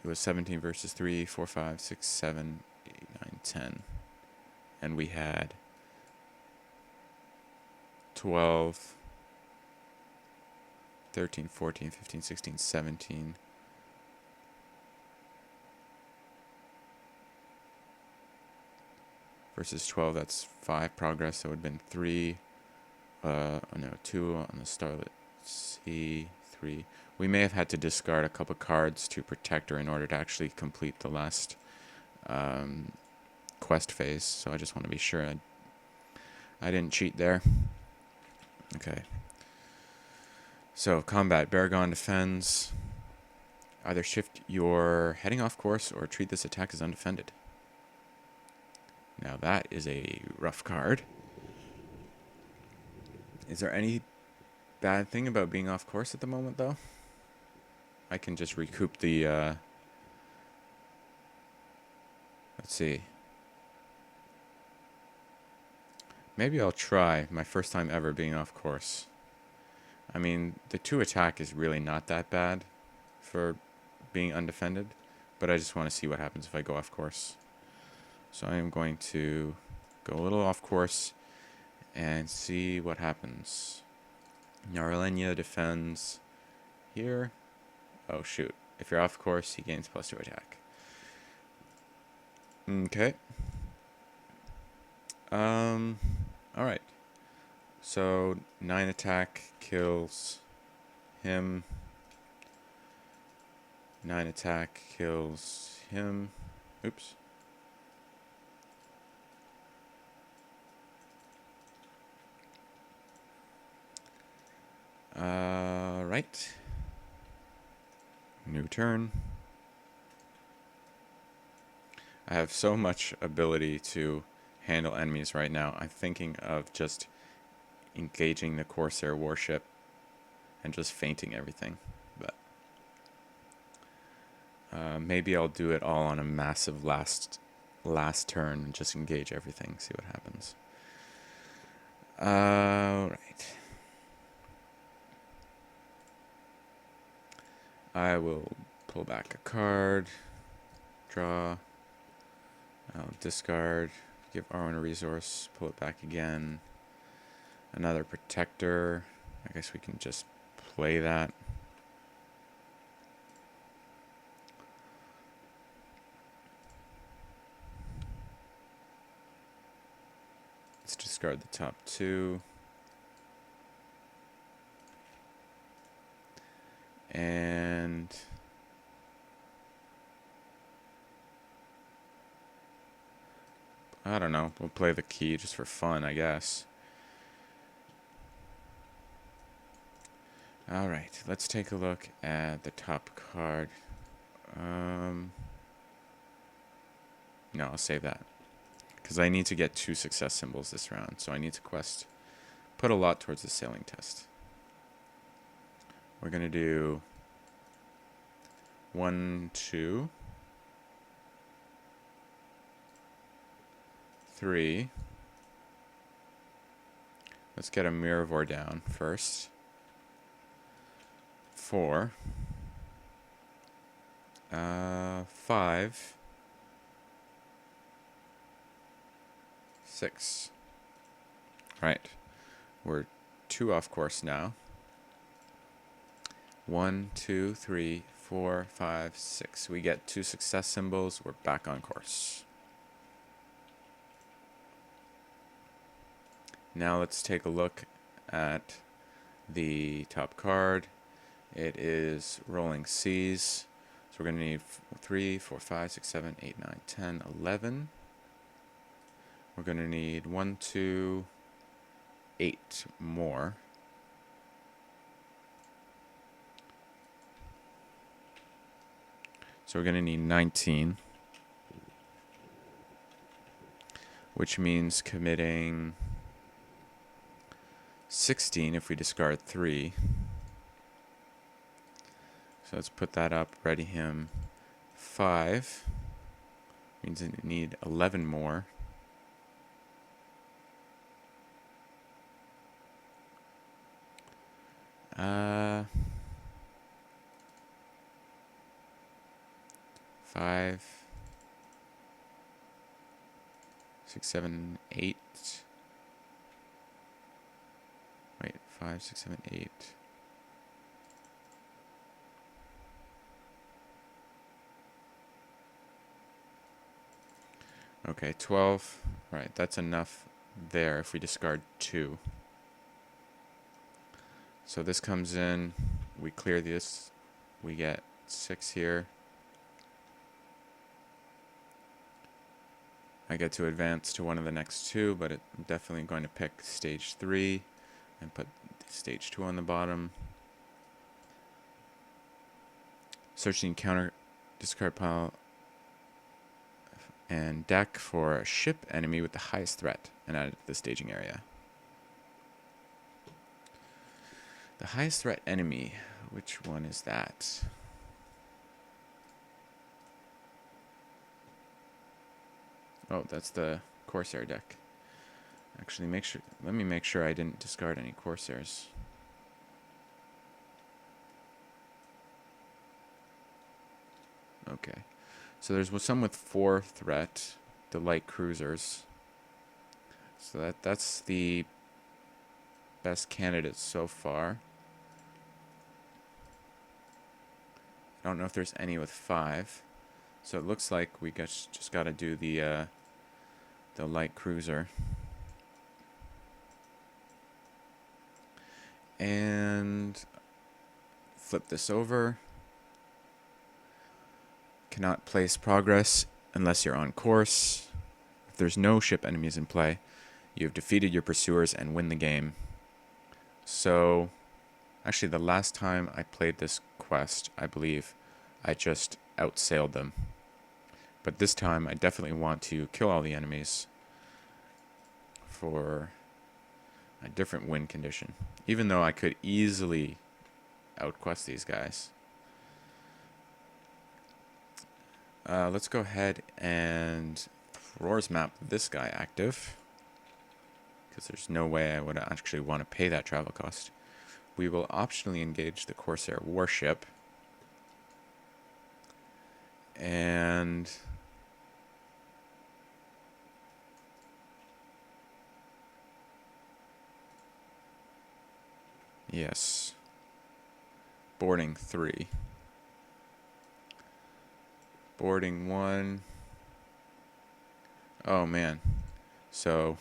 It was 17 versus 3, 4, 5, 6, 7, 8, 9, 10. And we had 12, 13, 14, 15, 16, 17. Versus 12, that's 5 progress. That would have been 3. No, 2 on the Starlet Sea, 3. We may have had to discard a couple cards to protect her in order to actually complete the last quest phase. So I just want to be sure I didn't cheat there. Okay. So combat. Baragon defends. Either shift your heading off course or treat this attack as undefended. Now that is a rough card. Is there any bad thing about being off course at the moment, though? I can just recoup the, let's see. Maybe I'll try my first time ever being off course. I mean, the 2 attack is really not that bad for being undefended, but I just want to see what happens if I go off course. So I am going to go a little off course and see what happens. Narlenia defends here. Oh, shoot. If you're off course, he gains +2 attack. Okay. Alright. So, 9 attack kills him. 9 attack kills him. Oops. Right. New turn. I have so much ability to handle enemies right now. I'm thinking of just engaging the Corsair warship and just feinting everything. But maybe I'll do it all on a massive last turn and just engage everything, see what happens. Right. I will pull back a card, draw, I'll discard, give R1 a resource, pull it back again. Another protector. I guess we can just play that. Let's discard the top two. And I don't know, we'll play the key just for fun, I guess. Alright, let's take a look at the top card. No, I'll save that. Because I need to get 2 success symbols this round, so I need to put a lot towards the sailing test. We're going to do 1, 2, 3. Let's get a Mirror down first. 4. 5. 6. Right. We're 2 off course now. 1, 2, 3, 4, 5, 6. We get 2 success symbols. We're back on course. Now let's take a look at the top card. It is Rolling Seas. So we're going to need 3, 4, 5, 6, 7, 8, 9, 10, 11. We're going to need 1, 2, 8 more. So we're going to need 19. Which means committing 16 if we discard 3. So let's put that up, ready him 5. Means I need 11 more. Five, 6, 7, 8. Wait, 5, 6, 7, 8. Okay, 12. Right, that's enough there if we discard 2. So this comes in, we clear this, we get 6 here. I get to advance to one of the next 2, but I'm definitely going to pick stage 3 and put stage 2 on the bottom. Search the encounter discard pile and deck for a ship enemy with the highest threat and add it to the staging area. The highest threat enemy, which one is that? Oh, that's the Corsair deck. Actually, let me make sure I didn't discard any Corsairs. Okay. So there's some with 4 threat, the light cruisers. So that's the best candidate so far. I don't know if there's any with 5. So it looks like we just got to do the light cruiser. And flip this over. Cannot place progress unless you're on course. If there's no ship enemies in play, you have defeated your pursuers and win the game. So, actually the last time I played this quest, I believe I just outsailed them. But this time I definitely want to kill all the enemies for a different win condition. Even though I could easily outquest these guys. Let's go ahead and Roar's map this guy active. because there's no way I would actually want to pay that travel cost. We will optionally engage the Corsair warship. And yes, boarding 3. Boarding 1. Oh man. So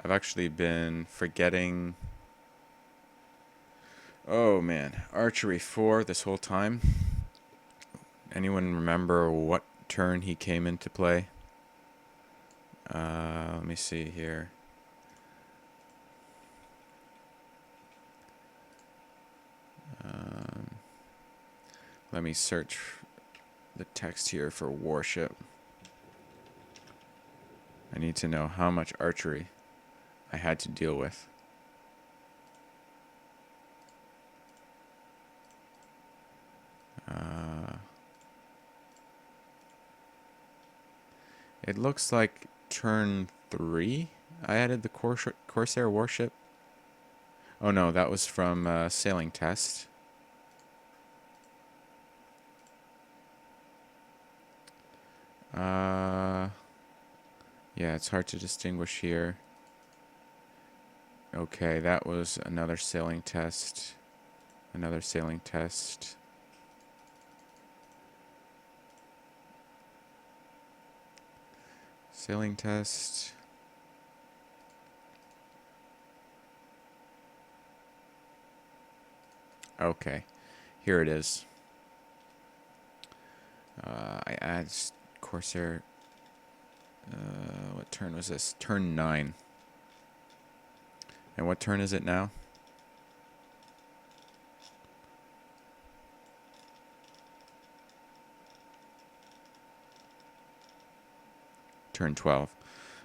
I've actually been forgetting. Oh man, archery 4 this whole time. Anyone remember what turn he came into play? Let me see here. Let me search the text here for warship. I need to know how much archery I had to deal with. It looks like turn 3 I added the Corsair warship. Oh no, that was from sailing test. Yeah, it's hard to distinguish here. Okay, that was another sailing test. Another sailing test. Sailing test. Okay, here it is. I add Corsair. What turn was this? Turn 9. And what turn is it now? Turn 12.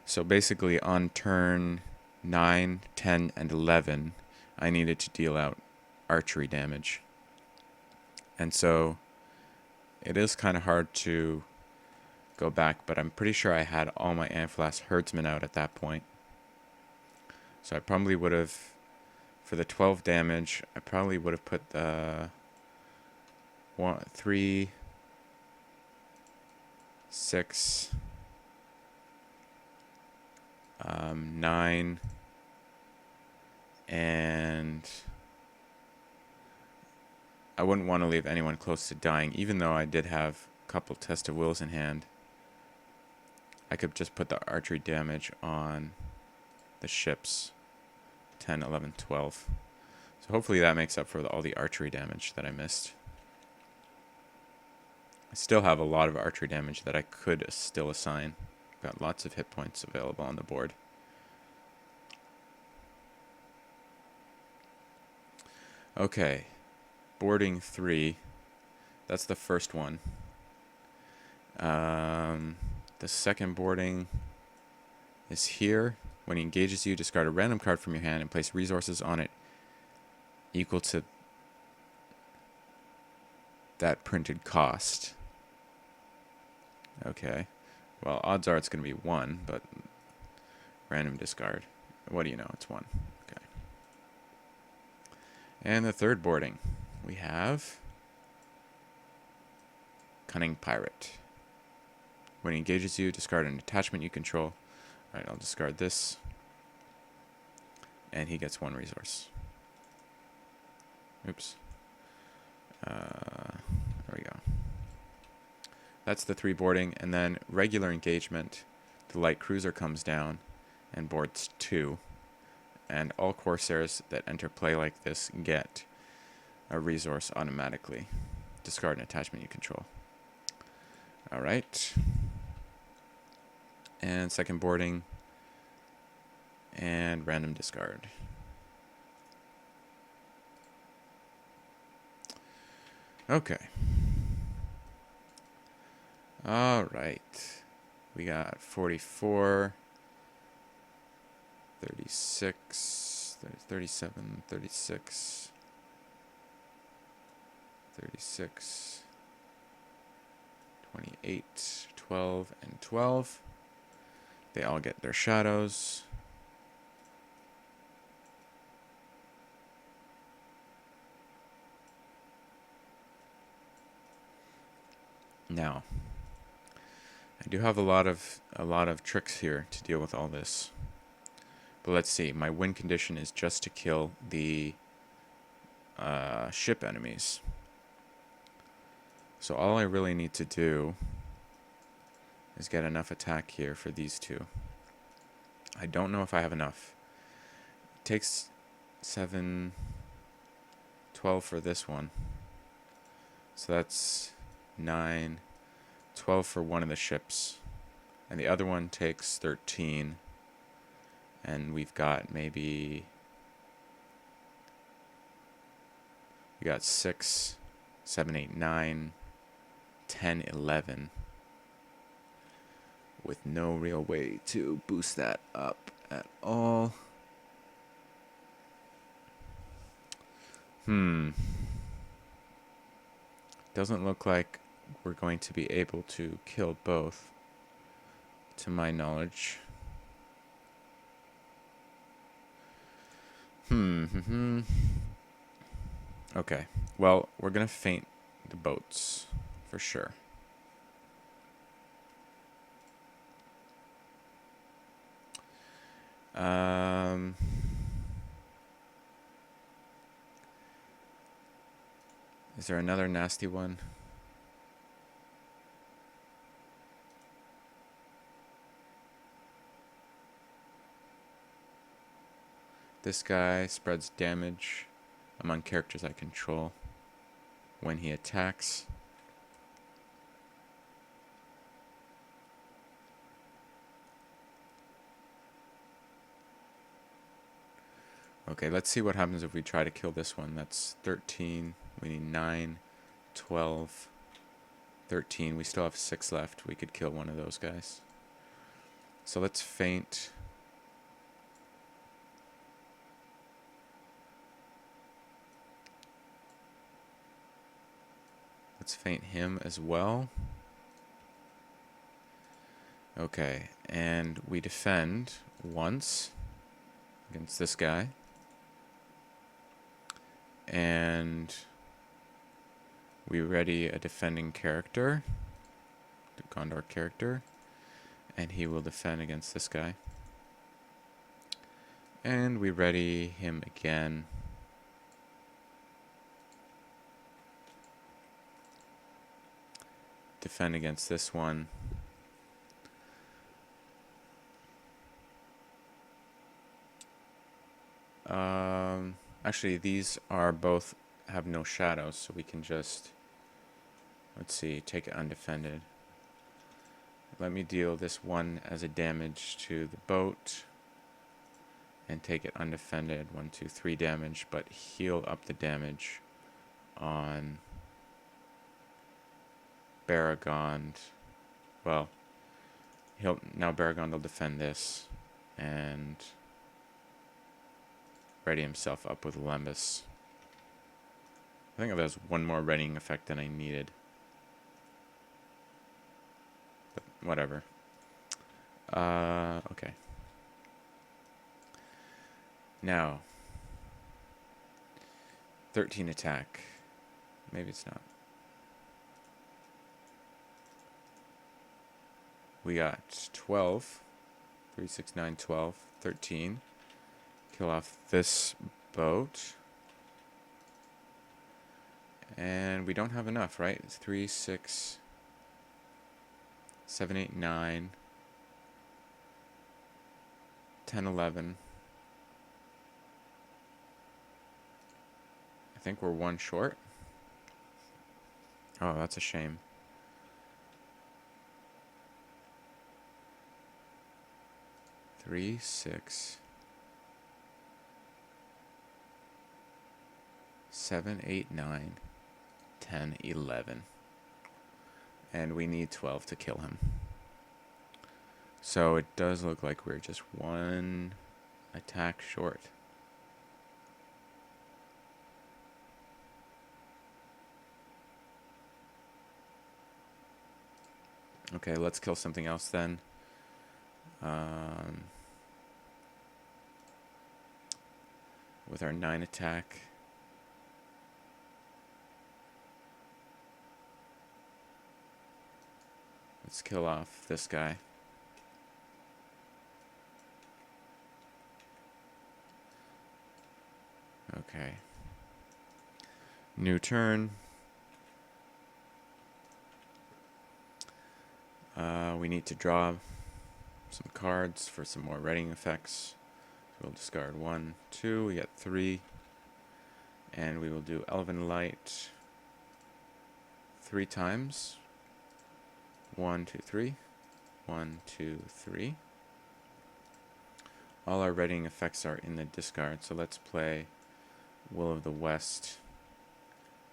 So basically on turn 9, 10, and 11, I needed to deal out archery damage. And so it is kind of hard to go back, but I'm pretty sure I had all my Amphilas herdsmen out at that point. So I probably would have, for the 12 damage, I probably would have put the 3, 6, 9, and I wouldn't want to leave anyone close to dying, even though I did have a couple Test of Wills in hand. I could just put the archery damage on the ships, 10, 11, 12. So hopefully that makes up for all the archery damage that I missed. I still have a lot of archery damage that I could still assign. Got lots of hit points available on the board. Okay, boarding 3. That's the first one. The second boarding is here. When he engages you, discard a random card from your hand and place resources on it equal to that printed cost. Okay. Well, odds are it's going to be 1, but random discard. What do you know? It's 1. Okay. And the third boarding, we have Cunning Pirate. When he engages you, discard an attachment you control. Alright, I'll discard this. And he gets 1 resource. Oops. There we go. That's the 3 boarding. And then regular engagement, the light cruiser comes down and boards 2. And all Corsairs that enter play like this get a resource automatically. Discard an attachment you control. Alright. And second boarding. And random discard. Okay. Alright. We got 44, 36, 37, 36, 36, 28, 12, and 12. They all get their shadows. Now, I do have a lot of tricks here to deal with all this. But let's see. My win condition is just to kill the ship enemies. So all I really need to do is get enough attack here for these two. I don't know if I have enough. It takes 7, 12 for this one. So that's 9, 12 for one of the ships. And the other one takes 13. And we've got maybe... We got 6, 7, 8, 9, 10, 11. With no real way to boost that up at all. Doesn't look like we're going to be able to kill both, to my knowledge. Okay, well, we're gonna feint the boats, for sure. Is there another nasty one? This guy spreads damage among characters I control when he attacks. Okay, let's see what happens if we try to kill this one. That's 13. We need 9, 12, 13. We still have 6 left. We could kill one of those guys. So let's feint. Let's feint him as well. Okay, and we defend once against this guy. And we ready a defending character, the Gondor character, and he will defend against this guy. And we ready him again. Defend against this one. Actually, these are both have no shadows, so we can just, let's see, take it undefended. Let me deal this one as a damage to the boat and take it undefended. 1, 2, 3 damage, but heal up the damage on Baragond. Well, now Baragond will defend this and ready himself up with Lembas. I think there's one more readying effect than I needed. But whatever. Okay. Now, 13 attack. Maybe it's not. We got 12. 3, 6, 9, 12, 13. Kill off this boat. And we don't have enough, right? It's 3, 6, 7, 8, 9, 10, 11. I think we're 1 short. Oh, that's a shame. Three, 6, 7, 8, 9, 10, 11. And we need 12 to kill him. So it does look like we're just 1 attack short. Okay, let's kill something else then. With our 9 attack. Let's kill off this guy. Okay. New turn. We need to draw some cards for some more reading effects. So we'll discard 1, 2. We get 3. And we will do Elven Light 3 times. 1, 2, 3. 1, 2, 3. All our reading effects are in the discard, so let's play Will of the West.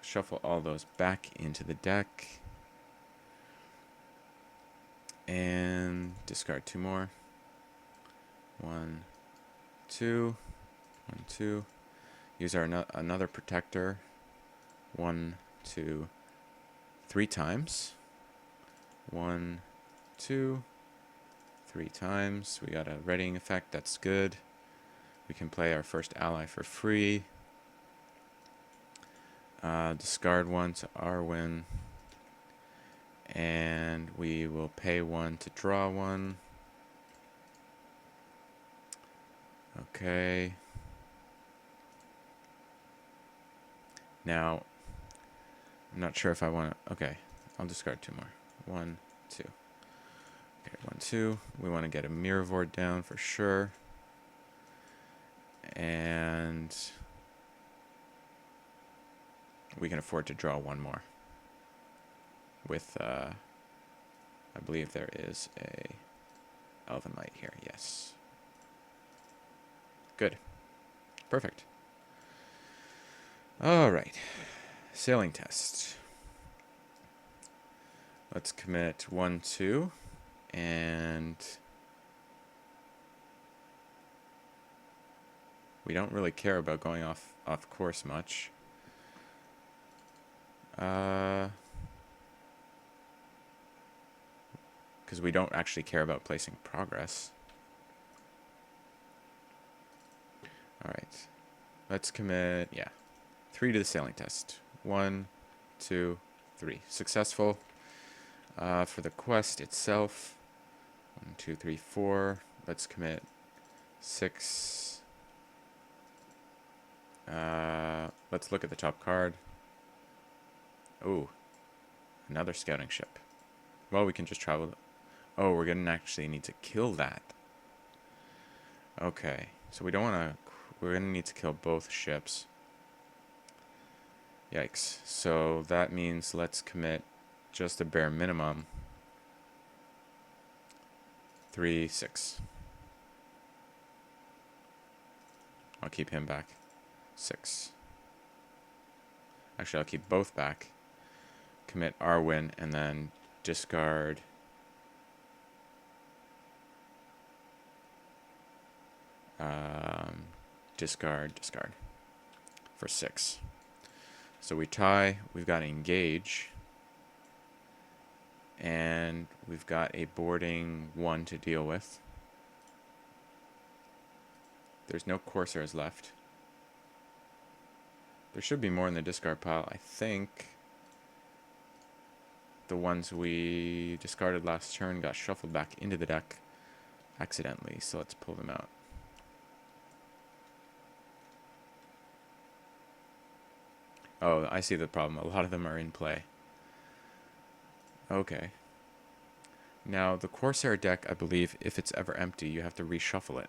Shuffle all those back into the deck. And discard 2 more. 1, 2. 1, 2. Use our another protector. 1, 2, 3 times. 1, 2, 3 times. We got a readying effect. That's good. We can play our first ally for free. Discard 1 to Arwen. And we will pay 1 to draw 1. Okay. Now, I'm not sure if I want to... Okay, I'll discard 2 more. 1, 2. Okay, 1, 2. We want to get a Mirror Void down for sure. And we can afford to draw 1 more. With, I believe there is a Elven Light here. Yes. Good. Perfect. All right. Sailing test. Let's commit 1, 2, and we don't really care about going off course much. Because we don't actually care about placing progress. Alright. Let's commit, 3 to the sailing test. 1, 2, 3. Successful. For the quest itself, 1, 2, 3, 4. Let's commit 6. Let's look at the top card. Oh, another scouting ship. Well, we can just travel. Oh, we're gonna actually need to kill that. Okay, so we don't want to. We're gonna need to kill both ships. Yikes. So that means let's commit just a bare minimum. 3, 6. I'll keep him back. 6. Actually, I'll keep both back. Commit Arwen and then discard. Discard for 6. So we tie. We've got engage. And we've got a boarding 1 to deal with. There's no Corsairs left. There should be more in the discard pile. I think the ones we discarded last turn got shuffled back into the deck accidentally, so let's pull them out. Oh, I see the problem. A lot of them are in play. Okay. Now, the Corsair deck, I believe, if it's ever empty, you have to reshuffle it.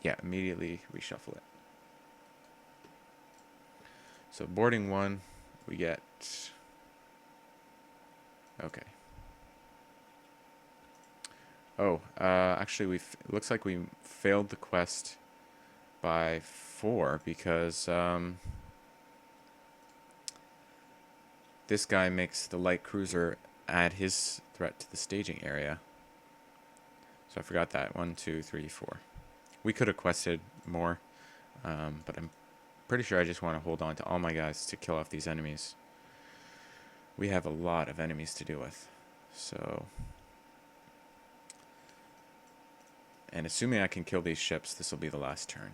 Yeah, immediately reshuffle it. So boarding 1, we get... Okay. Oh, actually, it looks like we failed the quest by 4 because this guy makes the light cruiser add his threat to the staging area. So I forgot that. 1, 2, 3, 4. We could have quested more, but I'm pretty sure I just want to hold on to all my guys to kill off these enemies. We have a lot of enemies to deal with. So... And assuming I can kill these ships, this will be the last turn.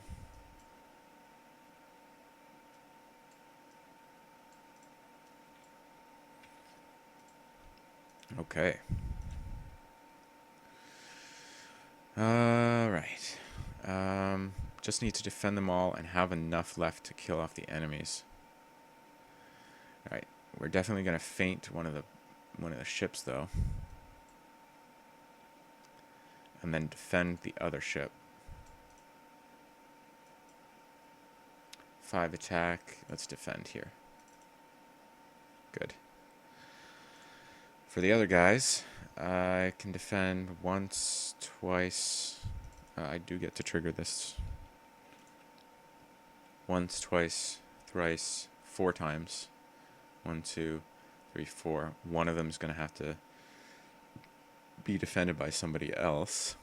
Okay. Alright. Just need to defend them all and have enough left to kill off the enemies. Alright. We're definitely going to feint one of the ships, though. And then defend the other ship. 5 attack. Let's defend here. Good. For the other guys, I can defend once, twice. I do get to trigger this. Once, twice, thrice, 4 times. 1, 2, 3, 4. One of them is going to have to be defended by somebody else.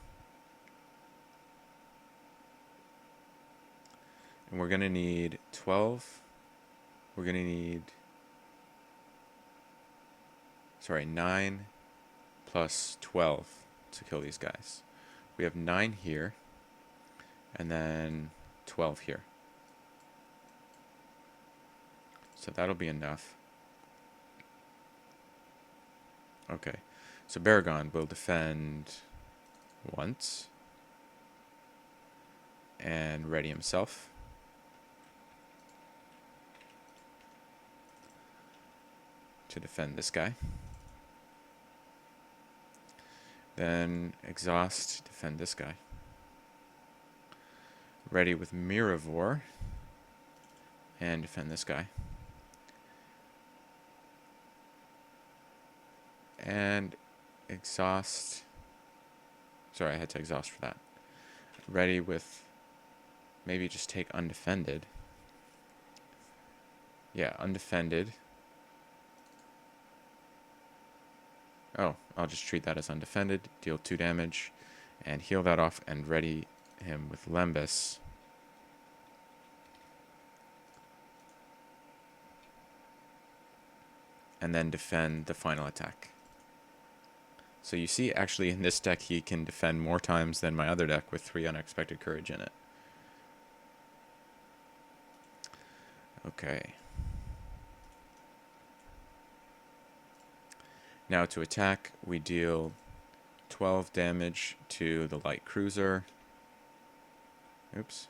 And we're going to need 12. We're going to need... Sorry, 9 plus 12 to kill these guys. We have 9 here, and then 12 here. So that'll be enough. Okay, so Baragon will defend once and ready himself. To defend this guy. Then exhaust, defend this guy. Ready with Miravor and defend this guy. And exhaust. Sorry, I had to exhaust for that. Ready with maybe just take undefended. Yeah, undefended. Oh, I'll just treat that as undefended, deal 2 damage, and heal that off and ready him with Lembas. And then defend the final attack. So you see, actually, in this deck, he can defend more times than my other deck with 3 Unexpected Courage in it. Okay. Now to attack, we deal 12 damage to the light cruiser. Oops.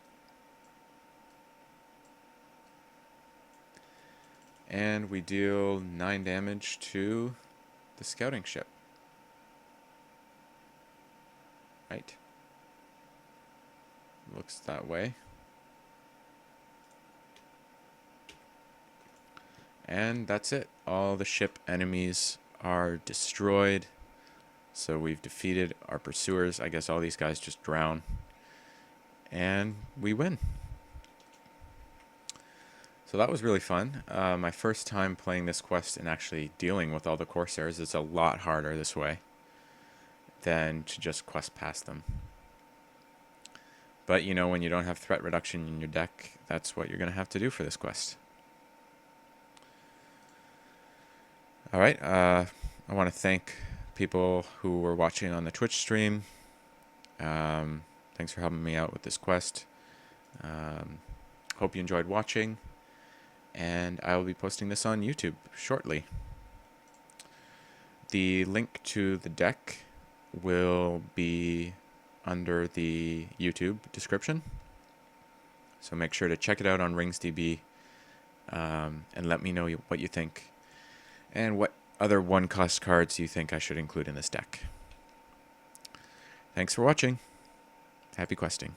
And we deal 9 damage to the scouting ship. Right. Looks that way. And that's it. All the ship enemies are destroyed. So we've defeated our pursuers. I guess all these guys just drown. And we win. So that was really fun. My first time playing this quest and actually dealing with all the Corsairs. It's a lot harder this way than to just quest past them. But you know, when you don't have threat reduction in your deck, that's what you're going to have to do for this quest. Alright, I want to thank people who were watching on the Twitch stream. Thanks for helping me out with this quest. Hope you enjoyed watching. And I will be posting this on YouTube shortly. The link to the deck will be under the YouTube description. So make sure to check it out on RingsDB and let me know what you think. And what other one-cost cards you think I should include in this deck. Thanks for watching. Happy questing.